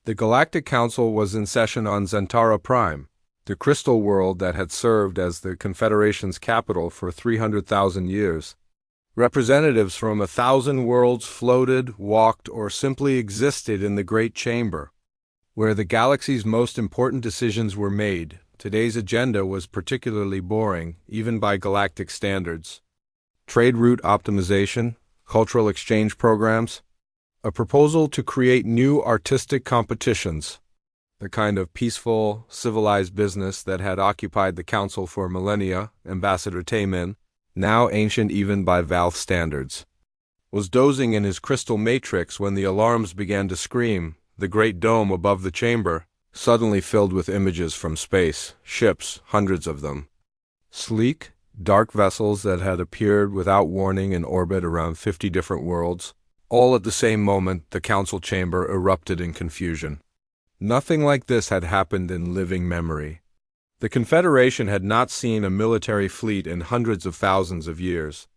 A: The Galactic Council was in session on Zentara Prime, the crystal world that had served as the Confederation's capital for 300,000 years. Representatives from 1,000 worlds floated, walked, or simply existed in the Great Chamber, where the galaxy's most important decisions were made. Today's agenda was particularly boring, even by galactic standards. Trade route optimization, cultural exchange programs, a proposal to create new artistic competitions, the kind of peaceful, civilized business that had occupied the Council for millennia. Ambassador Taemin, now ancient even by Valve standards, was dozing in his crystal matrix when the alarms began to scream. The great dome above the chamber suddenly filled with images from space, ships, hundreds of them. Sleek, dark vessels that had appeared without warning in orbit around 50 different worlds. All at the same moment, the council chamber erupted in confusion. Nothing like this had happened in living memory. The Confederation had not seen a military fleet in hundreds of thousands of years.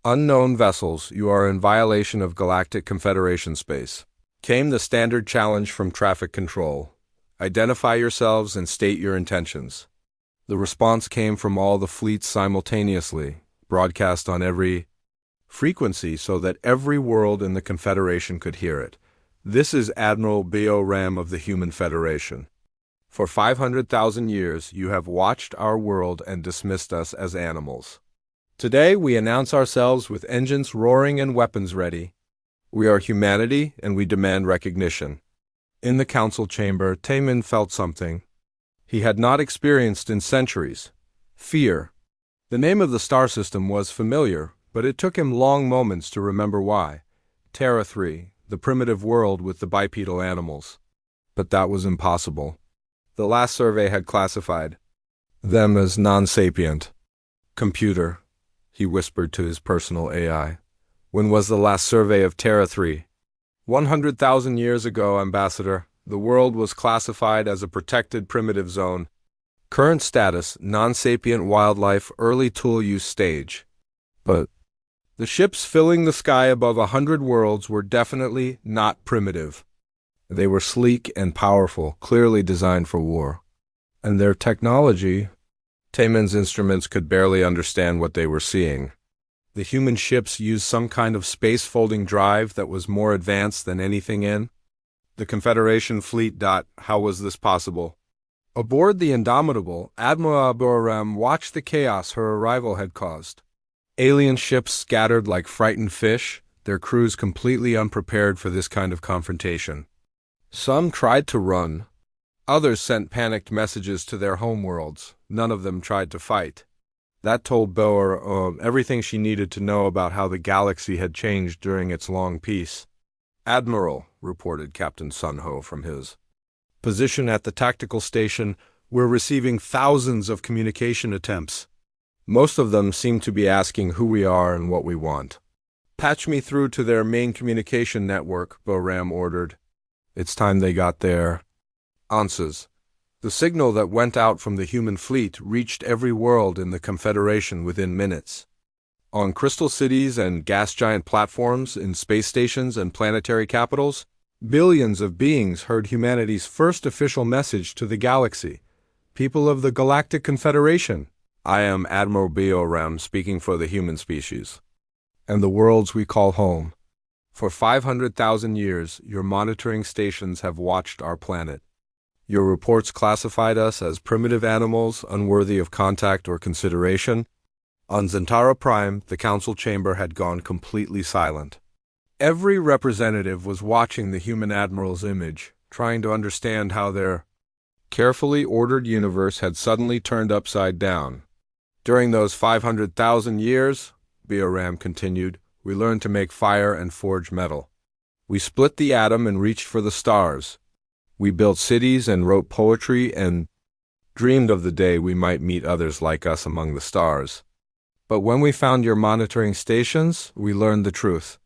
A: Unknown vessels, you are in violation of Galactic Confederation space. Came the standard challenge from traffic control. Identify yourselves and state your intentions. The response came from all the fleets simultaneously, broadcast on every frequency so that every world in the Confederation could hear it. This is Admiral Bioram of the Human Federation. For 500,000 years, you have watched our world and dismissed us as animals. Today, we announce ourselves with engines roaring and weapons ready. We are humanity, and we demand recognition. In the council chamber, Taemin felt something he had not experienced in centuries: fear. The name of the star system was familiar, but it took him long moments to remember why. Terra 3, the primitive world with the bipedal animals. But that was impossible. The last survey had classified them as non-sapient. Computer, he whispered to his personal AI. When was the last survey of Terra 3? 100,000 years ago, Ambassador. The world was classified as a protected primitive zone. Current status, non-sapient wildlife, early tool use stage. But the ships filling the sky above 100 worlds were definitely not primitive. They were sleek and powerful, clearly designed for war. And their technology, Taemin's instruments could barely understand what they were seeing. The human ships used some kind of space-folding drive that was more advanced than anything in the Confederation fleet. How was this possible? Aboard the Indomitable, Admiral Bioram watched the chaos her arrival had caused. Alien ships scattered like frightened fish, their crews completely unprepared for this kind of confrontation. Some tried to run. Others sent panicked messages to their homeworlds. None of them tried to fight. That told Boer everything she needed to know about how the galaxy had changed during its long peace. Admiral, reported Captain Sunho from his position at the tactical station, we're receiving thousands of communication attempts. Most of them seem to be asking who we are and what we want. Patch me through to their main communication network, Boram ordered. It's time they got their answers. The signal that went out from the human fleet reached every world in the Confederation within minutes. On crystal cities and gas giant platforms, in space stations and planetary capitals, billions of beings heard humanity's first official message to the galaxy. People of the Galactic Confederation, I am Admiral Boram speaking for the human species, and the worlds we call home. For 500,000 years, your monitoring stations have watched our planet. Your reports classified us as primitive animals, unworthy of contact or consideration. On Zentara Prime, the council chamber had gone completely silent. Every representative was watching the human admiral's image, trying to understand how their carefully ordered universe had suddenly turned upside down. During those 500,000 years, Boram continued, we learned to make fire and forge metal. We split the atom and reached for the stars. We built cities and wrote poetry and dreamed of the day we might meet others like us among the stars. But when we found your monitoring stations, we learned the truth.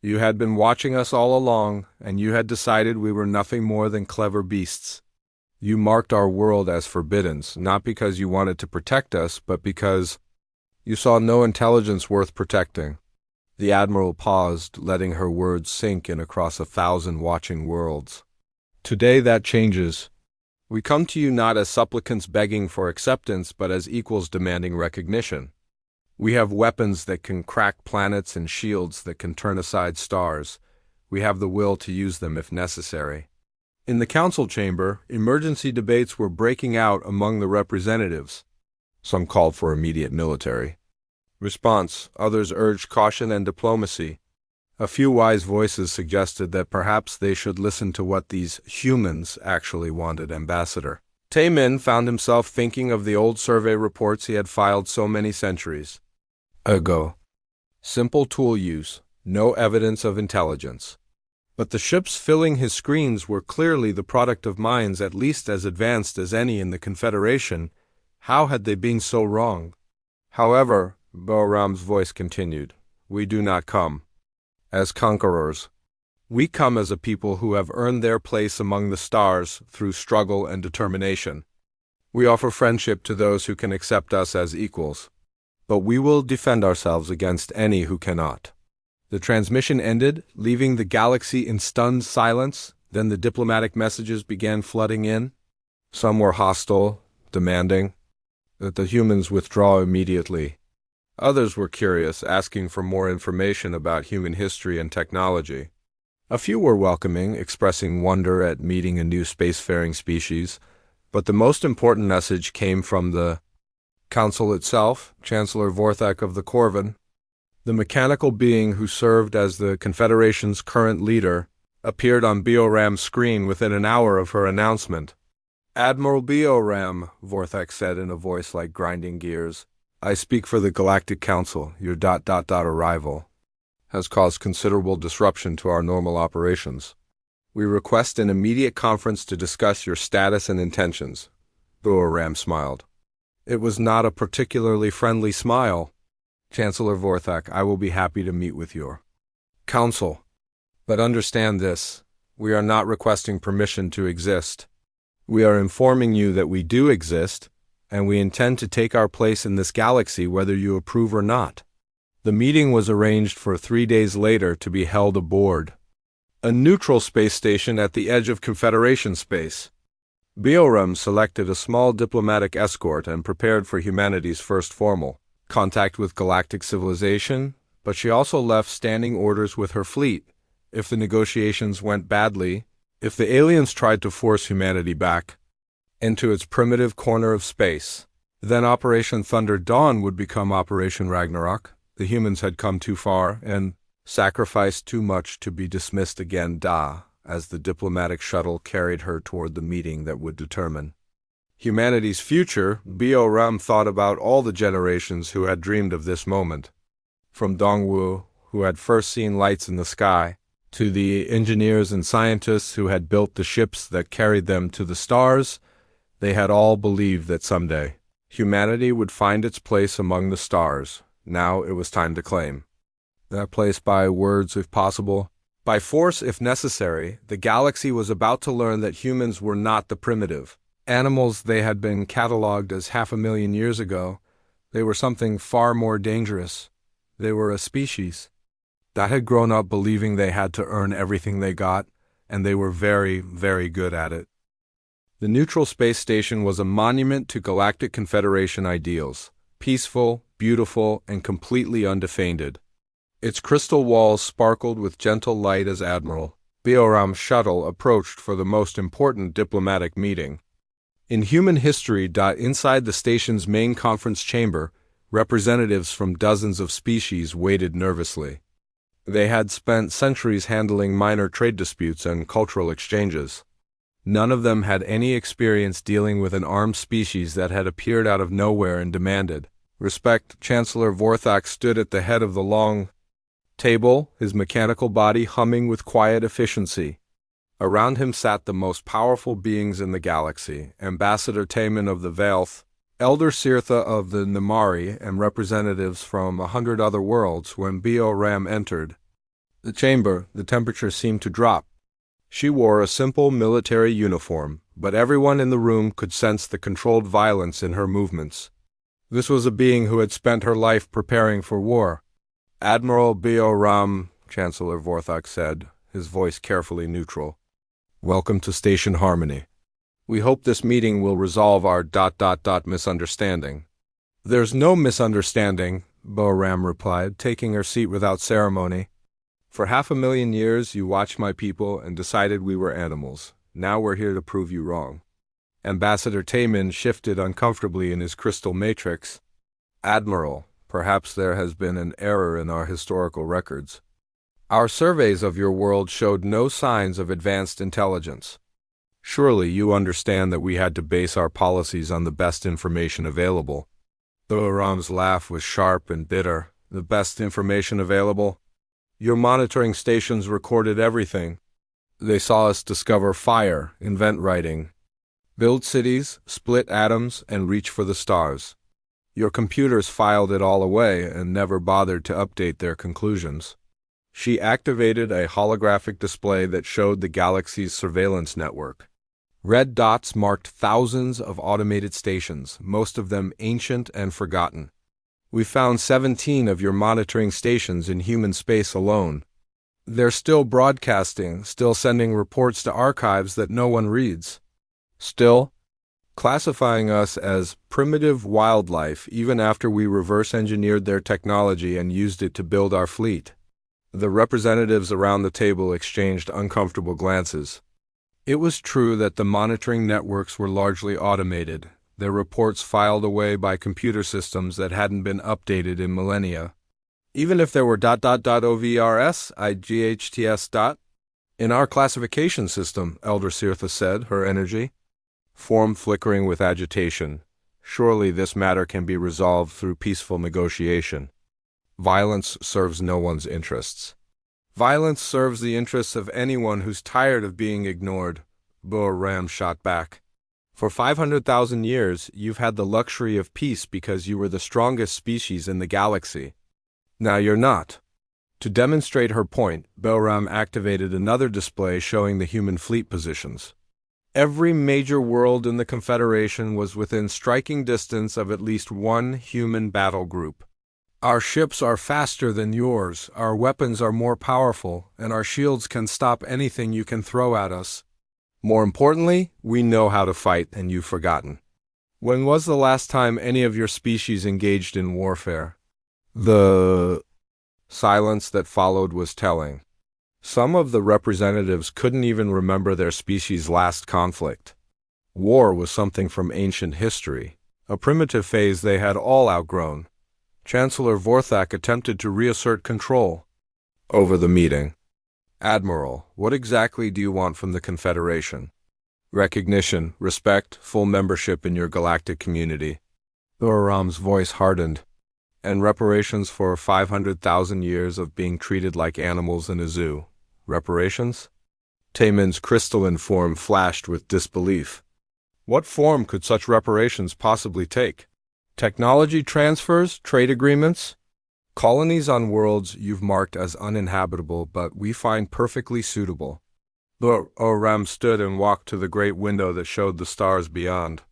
A: You had been watching us all along, and you had decided we were nothing more than clever beasts. You marked our world as forbidden, not because you wanted to protect us, but because you saw no intelligence worth protecting. The Admiral paused, letting her words sink in across 1,000 watching worlds. Today that changes. We come to you not as supplicants begging for acceptance, but as equals demanding recognition. We have weapons that can crack planets and shields that can turn aside stars. We have the will to use them if necessary. In the council chamber, emergency debates were breaking out among the representatives. Some called for immediate military response, others urged caution and diplomacy. A few wise voices suggested that perhaps they should listen to what these humans actually wanted. Ambassador Taemin found himself thinking of the old survey reports he had filed so many centuries ago. Simple tool use, no evidence of intelligence. But the ships filling his screens were clearly the product of minds at least as advanced as any in the Confederation. How had they been so wrong? However, Boram's voice continued, we do not come as conquerors. We come as a people who have earned their place among the stars through struggle and determination. We offer friendship to those who can accept us as equals, but we will defend ourselves against any who cannot. The transmission ended, leaving the galaxy in stunned silence. Then the diplomatic messages began flooding in. Some were hostile, demanding that the humans withdraw immediately. Others were curious, asking for more information about human history and technology. A few were welcoming, expressing wonder at meeting a new spacefaring species, but the most important message came from the council itself. Chancellor Vorthak of the Corvin, the mechanical being who served as the Confederation's current leader, appeared on Boram's screen within an hour of her announcement. Admiral Boram, Vorthak said in a voice like grinding gears, I speak for the Galactic Council. Your arrival has caused considerable disruption to our normal operations. We request an immediate conference to discuss your status and intentions. Boram smiled. It was not a particularly friendly smile. Chancellor Vorthak, I will be happy to meet with your council. But understand this, we are not requesting permission to exist. We are informing you that we do exist, and we intend to take our place in this galaxy whether you approve or not. The meeting was arranged for 3 days later to be held aboard a neutral space station at the edge of Confederation space. Boram selected a small diplomatic escort and prepared for humanity's first formal contact with galactic civilization, but she also left standing orders with her fleet. If the negotiations went badly, if the aliens tried to force humanity back into its primitive corner of space, then Operation Thunder Dawn would become Operation Ragnarok. The humans had come too far and sacrificed too much to be dismissed again. As the diplomatic shuttle carried her toward the meeting that would determine humanity's future, Boram thought about all the generations who had dreamed of this moment. From Dongwu, who had first seen lights in the sky, to the engineers and scientists who had built the ships that carried them to the stars, they had all believed that someday Humanity would find its place among the stars. Now it was time to claim that place by words if possible, by force if necessary. The galaxy was about to learn that humans were not the primitive animals they had been catalogued as 500,000 years ago. They were something far more dangerous. They were a species that had grown up believing they had to earn everything they got, and they were very, very good at it. The neutral space station was a monument to Galactic Confederation ideals, peaceful, beautiful, and completely undefended. Its crystal walls sparkled with gentle light as Admiral Bioram's shuttle approached for the most important diplomatic meeting in human history. Inside the station's main conference chamber, representatives from dozens of species waited nervously. They had spent centuries handling minor trade disputes and cultural exchanges. None of them had any experience dealing with an armed species that had appeared out of nowhere and demanded respect. Chancellor Vorthak stood at the head of the long table, his mechanical body humming with quiet efficiency. Around him sat the most powerful beings in the galaxy, Ambassador Taman of the Velth, Elder Sirtha of the Namari, and representatives from 100 other worlds. When Bioram entered the chamber, the temperature seemed to drop. She wore a simple military uniform, but everyone in the room could sense the controlled violence in her movements. This was a being who had spent her life preparing for war. Admiral Bioram, Chancellor Vorthak said, his voice carefully neutral. Welcome to Station Harmony. We hope this meeting will resolve our ... misunderstanding. There's no misunderstanding, Bioram replied, taking her seat without ceremony. For 500,000 years you watched my people and decided we were animals. Now we're here to prove you wrong. Ambassador Taman shifted uncomfortably in his crystal matrix. Admiral, perhaps there has been an error in our historical records. Our surveys of your world showed no signs of advanced intelligence. Surely you understand that we had to base our policies on the best information available. Bioram's laugh was sharp and bitter. The best information available? Your monitoring stations recorded everything. They saw us discover fire, invent writing, build cities, split atoms, and reach for the stars. Your computers filed it all away and never bothered to update their conclusions. She activated a holographic display that showed the galaxy's surveillance network. Red dots marked thousands of automated stations, most of them ancient and forgotten. We found 17 of your monitoring stations in human space alone. They're still broadcasting, still sending reports to archives that no one reads. Still classifying us as primitive wildlife even after we reverse-engineered their technology and used it to build our fleet. The representatives around the table exchanged uncomfortable glances. It was true that the monitoring networks were largely automated, their reports filed away by computer systems that hadn't been updated in millennia. Even if there were ... ovrs, IGHTS ... in our classification system, Elder Sirtha said, her energy form flickering with agitation. Surely this matter can be resolved through peaceful negotiation. Violence serves no one's interests. Violence serves the interests of anyone who's tired of being ignored, Bioram shot back. For 500,000 years, you've had the luxury of peace because you were the strongest species in the galaxy. Now you're not. To demonstrate her point, Bioram activated another display showing the human fleet positions. Every major world in the Confederation was within striking distance of at least one human battle group. Our ships are faster than yours, our weapons are more powerful, and our shields can stop anything you can throw at us. More importantly, we know how to fight, and you've forgotten. When was the last time any of your species engaged in warfare? The silence that followed was telling. Some of the representatives couldn't even remember their species' last conflict. War was something from ancient history, a primitive phase they had all outgrown. Chancellor Vorthak attempted to reassert control over the meeting. Admiral, what exactly do you want from the Confederation? Recognition, respect, full membership in your galactic community. Bioram's voice hardened. And reparations for 500,000 years of being treated like animals in a zoo. Reparations? Taman's crystalline form flashed with disbelief. What form could such reparations possibly take? Technology transfers, trade agreements, colonies on worlds you've marked as uninhabitable but we find perfectly suitable. Ram stood and walked to the great window that showed the stars beyond.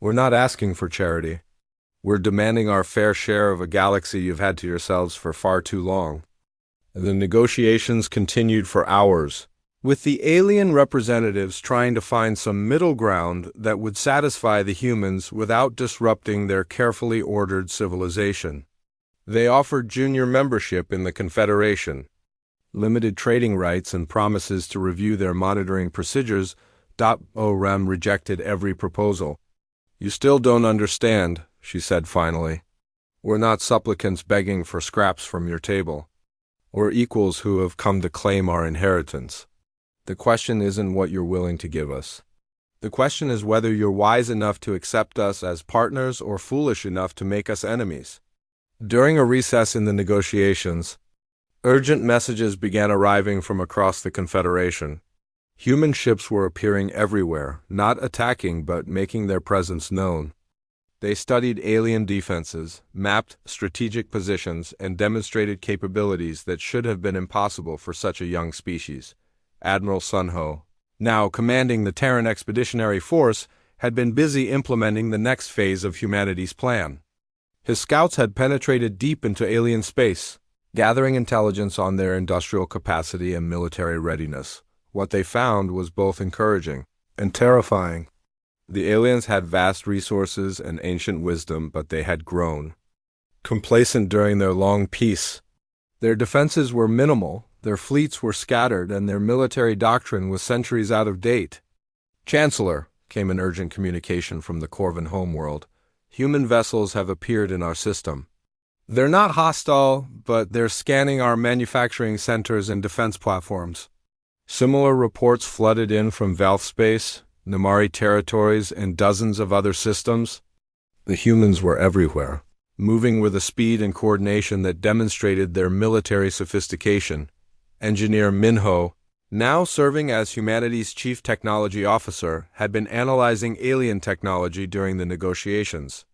A: We're not asking for charity. We're demanding our fair share of a galaxy you've had to yourselves for far too long. The negotiations continued for hours, with the alien representatives trying to find some middle ground that would satisfy the humans without disrupting their carefully ordered civilization. They offered junior membership in the Confederation, limited trading rights and promises to review their monitoring procedures. Ram rejected every proposal. You still don't understand, she said finally. We're not supplicants begging for scraps from your table. We're equals who have come to claim our inheritance. The question isn't what you're willing to give us. The question is whether you're wise enough to accept us as partners or foolish enough to make us enemies. During a recess in the negotiations, urgent messages began arriving from across the Confederation. Human ships were appearing everywhere, not attacking but making their presence known. They studied alien defenses, mapped strategic positions, and demonstrated capabilities that should have been impossible for such a young species. Admiral Sunho, now commanding the Terran Expeditionary Force, had been busy implementing the next phase of humanity's plan. His scouts had penetrated deep into alien space, gathering intelligence on their industrial capacity and military readiness. What they found was both encouraging and terrifying. The aliens had vast resources and ancient wisdom, but they had grown complacent during their long peace. Their defenses were minimal, their fleets were scattered, and their military doctrine was centuries out of date. Chancellor, came an urgent communication from the Corvin homeworld. Human vessels have appeared in our system. They're not hostile, but they're scanning our manufacturing centers and defense platforms. Similar reports flooded in from Valve Space, Namari territories, and dozens of other systems. The humans were everywhere, moving with a speed and coordination that demonstrated their military sophistication. Engineer Minho, now serving as humanity's chief technology officer, had been analyzing alien technology during the negotiations.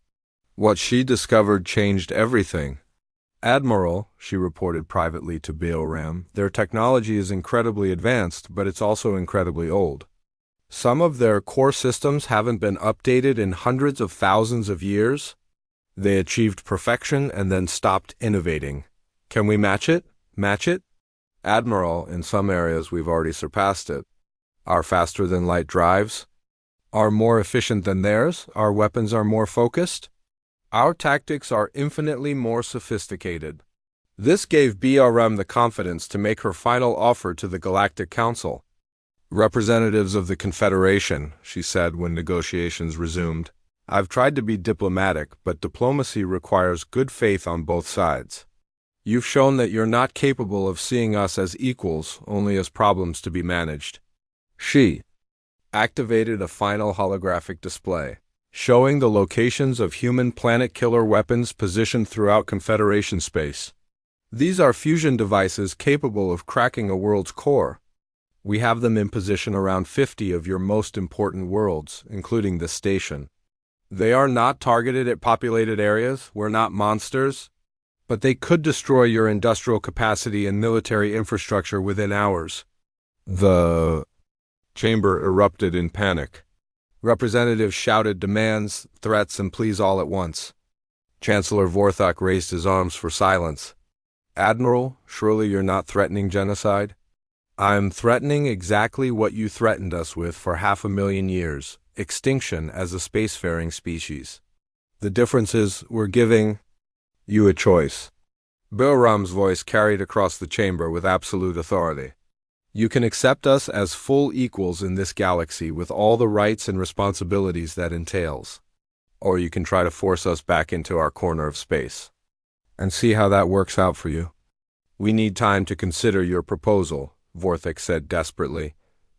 A: What she discovered changed everything. Admiral, she reported privately to Ram, their technology is incredibly advanced, but it's also incredibly old. Some of their core systems haven't been updated in hundreds of thousands of years. They achieved perfection and then stopped innovating. Can we match it? Match it? Admiral, in some areas we've already surpassed it. Our faster-than-light drives are more efficient than theirs. Our weapons are more focused. Our tactics are infinitely more sophisticated. This gave BRM the confidence to make her final offer to the Galactic Council. Representatives of the Confederation, she said when negotiations resumed, I've tried to be diplomatic, but diplomacy requires good faith on both sides. You've shown that you're not capable of seeing us as equals, only as problems to be managed. She activated a final holographic display, showing the locations of human planet-killer weapons positioned throughout Confederation space. These are fusion devices capable of cracking a world's core. We have them in position around 50 of your most important worlds, including this station. They are not targeted at populated areas, we're not monsters, but they could destroy your industrial capacity and military infrastructure within hours. The chamber erupted in panic. Representatives shouted demands, threats, and pleas all at once. Chancellor Vorthok raised his arms for silence. Admiral, surely you're not threatening genocide? I'm threatening exactly what you threatened us with for 500,000 years, extinction as a spacefaring species. The difference is we're giving you a choice. Bahram's voice carried across the chamber with absolute authority. You can accept us as full equals in this galaxy with all the rights and responsibilities that entails. Or you can try to force us back into our corner of space. And see how that works out for you. We need time to consider your proposal, Vorthok said desperately.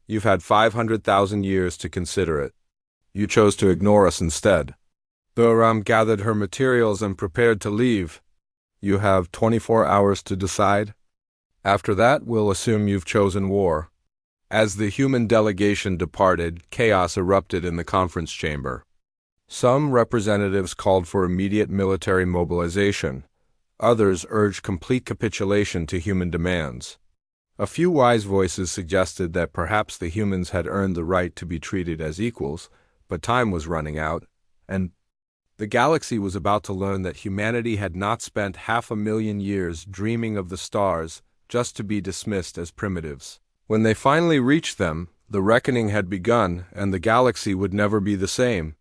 A: You've had 500,000 years to consider it. You chose to ignore us instead. Bahram gathered her materials and prepared to leave. You have 24 hours to decide. After that, we'll assume you've chosen war. As the human delegation departed, chaos erupted in the conference chamber. Some representatives called for immediate military mobilization. Others urged complete capitulation to human demands. A few wise voices suggested that perhaps the humans had earned the right to be treated as equals, but time was running out, and the galaxy was about to learn that humanity had not spent 500,000 years dreaming of the stars just to be dismissed as primitives. When they finally reached them, the reckoning had begun, and the galaxy would never be the same.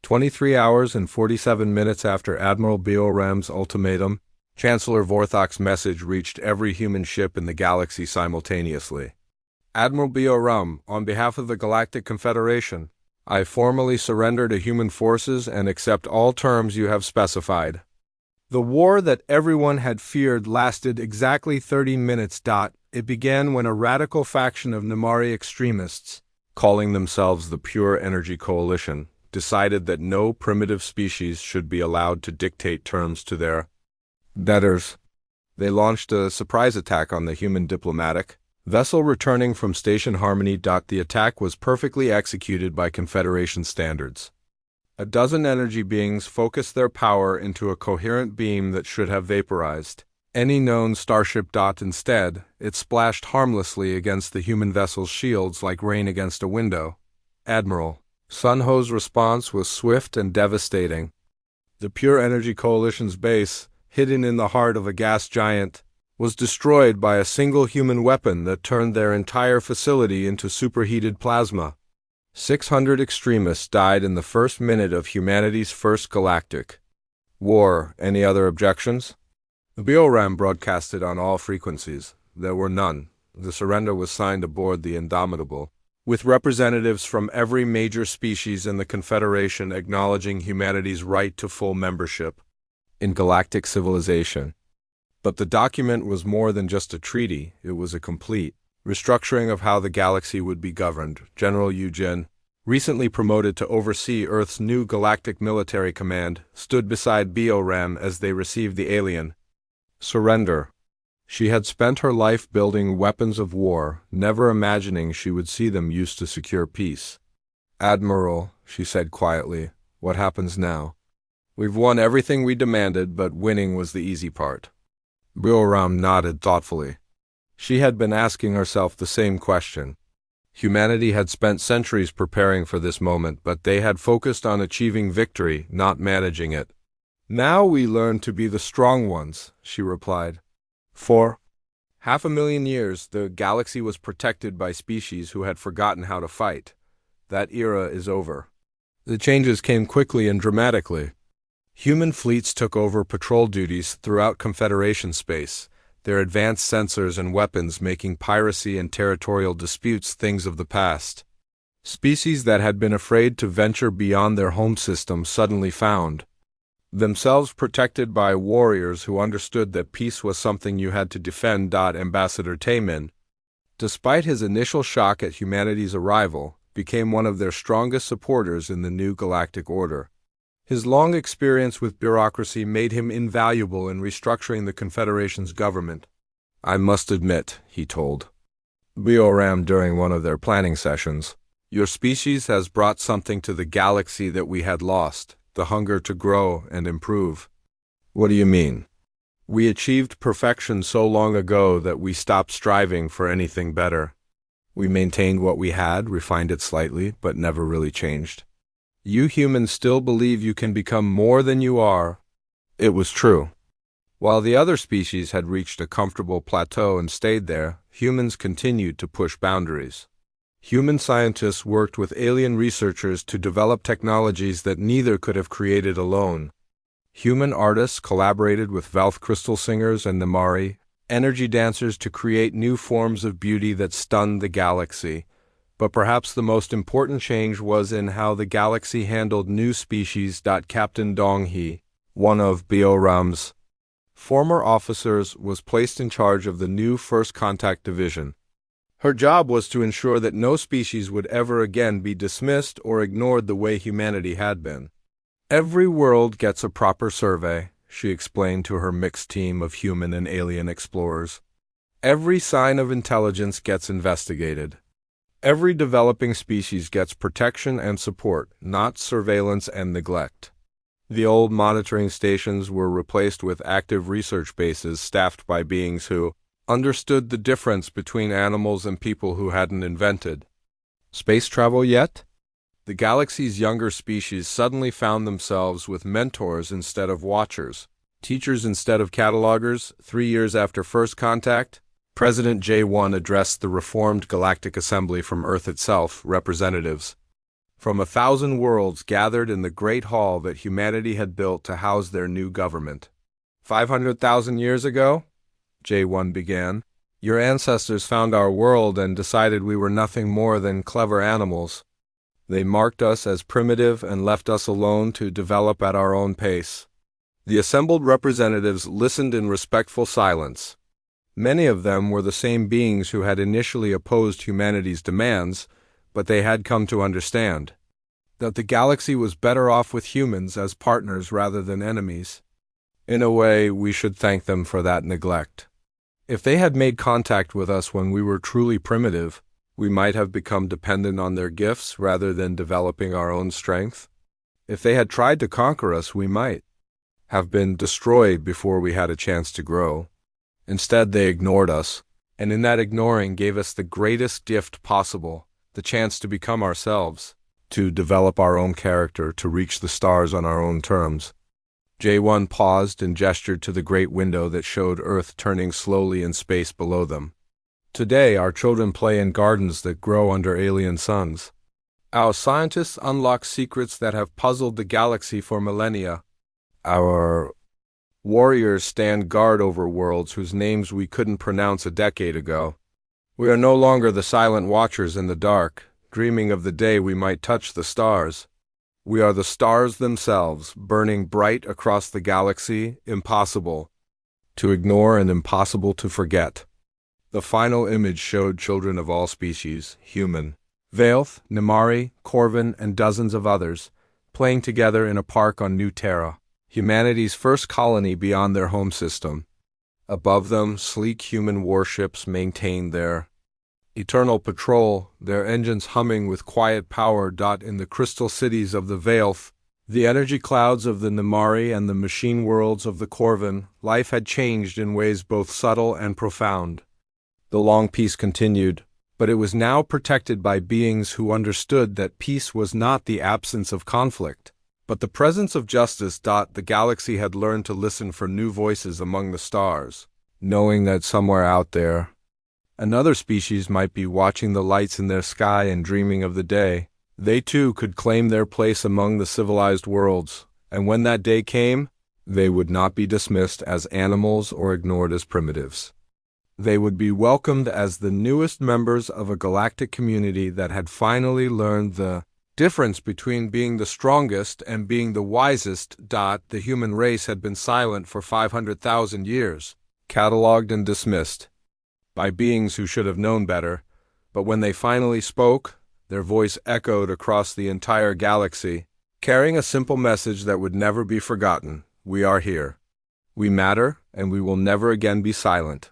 A: 23 hours and 47 minutes after Admiral Beoram's ultimatum, Chancellor Vorthok's message reached every human ship in the galaxy simultaneously. Admiral Beoram, on behalf of the Galactic Confederation, I formally surrender to human forces and accept all terms you have specified. The war that everyone had feared lasted exactly 30 minutes. It began when a radical faction of Namari extremists, calling themselves the Pure Energy Coalition, decided that no primitive species should be allowed to dictate terms to their debtors. They launched a surprise attack on the human diplomatic vessel returning from Station Harmony. The attack was perfectly executed by Confederation standards. A dozen energy beings focused their power into a coherent beam that should have vaporized any known starship. Instead, it splashed harmlessly against the human vessel's shields like rain against a window. Admiral Sunho's response was swift and devastating. The Pure Energy Coalition's base, hidden in the heart of a gas giant, was destroyed by a single human weapon that turned their entire facility into superheated plasma. 600 extremists died in the first minute of humanity's first galactic war. Any other objections? The Beoram broadcasted on all frequencies. There were none. The surrender was signed aboard the Indomitable, with representatives from every major species in the Confederation acknowledging humanity's right to full membership in galactic civilization. But the document was more than just a treaty. It was a complete restructuring of how the galaxy would be governed. General Eugen, recently promoted to oversee Earth's new galactic military command, stood beside Beoram as they received the alien surrender. She had spent her life building weapons of war, never imagining she would see them used to secure peace. Admiral, she said quietly, what happens now? We've won everything we demanded, but winning was the easy part. Beoram nodded thoughtfully. She had been asking herself the same question. Humanity had spent centuries preparing for this moment, but they had focused on achieving victory, not managing it. Now we learn to be the strong ones, she replied. For 500,000 years, the galaxy was protected by species who had forgotten how to fight. That era is over. The changes came quickly and dramatically. Human fleets took over patrol duties throughout Confederation space, their advanced sensors and weapons making piracy and territorial disputes things of the past. Species that had been afraid to venture beyond their home system suddenly found themselves protected by warriors who understood that peace was something you had to defend. Ambassador Taemin, despite his initial shock at humanity's arrival, became one of their strongest supporters in the new galactic order. His long experience with bureaucracy made him invaluable in restructuring the Confederation's government. I must admit, he told Beoram during one of their planning sessions, your species has brought something to the galaxy that we had lost, the hunger to grow and improve. What do you mean? We achieved perfection so long ago that we stopped striving for anything better. We maintained what we had, refined it slightly, but never really changed. You humans still believe you can become more than you are. It was true. While the other species had reached a comfortable plateau and stayed there, humans continued to push boundaries. Human scientists worked with alien researchers to develop technologies that neither could have created alone. Human artists collaborated with Valth crystal singers and Namari, energy dancers to create new forms of beauty that stunned the galaxy. But perhaps the most important change was in how the galaxy handled new species. Captain Donghe, one of Beoram's former officers, was placed in charge of the new First Contact Division. Her job was to ensure that no species would ever again be dismissed or ignored the way humanity had been. Every world gets a proper survey, she explained to her mixed team of human and alien explorers. Every sign of intelligence gets investigated. Every developing species gets protection and support, not surveillance and neglect. The old monitoring stations were replaced with active research bases staffed by beings who understood the difference between animals and people who hadn't invented space travel yet. The galaxy's younger species suddenly found themselves with mentors instead of watchers, teachers instead of catalogers. 3 years after first contact, President J1 addressed the reformed Galactic Assembly from Earth itself, representatives from 1,000 worlds gathered in the great hall that humanity had built to house their new government. 500,000 years ago, J1 began, your ancestors found our world and decided we were nothing more than clever animals. They marked us as primitive and left us alone to develop at our own pace. The assembled representatives listened in respectful silence. Many of them were the same beings who had initially opposed humanity's demands, but they had come to understand that the galaxy was better off with humans as partners rather than enemies. In a way, we should thank them for that neglect. If they had made contact with us when we were truly primitive, we might have become dependent on their gifts rather than developing our own strength. If they had tried to conquer us, we might have been destroyed before we had a chance to grow. Instead, they ignored us, and in that ignoring gave us the greatest gift possible, the chance to become ourselves, to develop our own character, to reach the stars on our own terms. J1 paused and gestured to the great window that showed Earth turning slowly in space below them. Today, our children play in gardens that grow under alien suns. Our scientists unlock secrets that have puzzled the galaxy for millennia. Our warriors stand guard over worlds whose names we couldn't pronounce a decade ago. We are no longer the silent watchers in the dark, dreaming of the day we might touch the stars. We are the stars themselves, burning bright across the galaxy, impossible to ignore and impossible to forget. The final image showed children of all species, human, Veilth, Nimari, Corvin, and dozens of others, playing together in a park on New Terra, humanity's first colony beyond their home system. Above them, sleek human warships maintained their eternal patrol, their engines humming with quiet power. In the crystal cities of the Veilth, the energy clouds of the Nimari and the machine worlds of the Corvin, life had changed in ways both subtle and profound. The long peace continued, but it was now protected by beings who understood that peace was not the absence of conflict, but the presence of justice. The galaxy had learned to listen for new voices among the stars, knowing that somewhere out there, another species might be watching the lights in their sky and dreaming of the day they too could claim their place among the civilized worlds, and when that day came, they would not be dismissed as animals or ignored as primitives. They would be welcomed as the newest members of a galactic community that had finally learned the difference between being the strongest and being the wisest. The human race had been silent for 500,000 years, catalogued and dismissed by beings who should have known better, but when they finally spoke, their voice echoed across the entire galaxy, carrying a simple message that would never be forgotten. We are here. We matter, and we will never again be silent.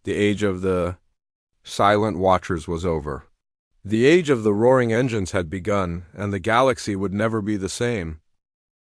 A: The age of the silent watchers was over. The age of the roaring engines had begun, and the galaxy would never be the same.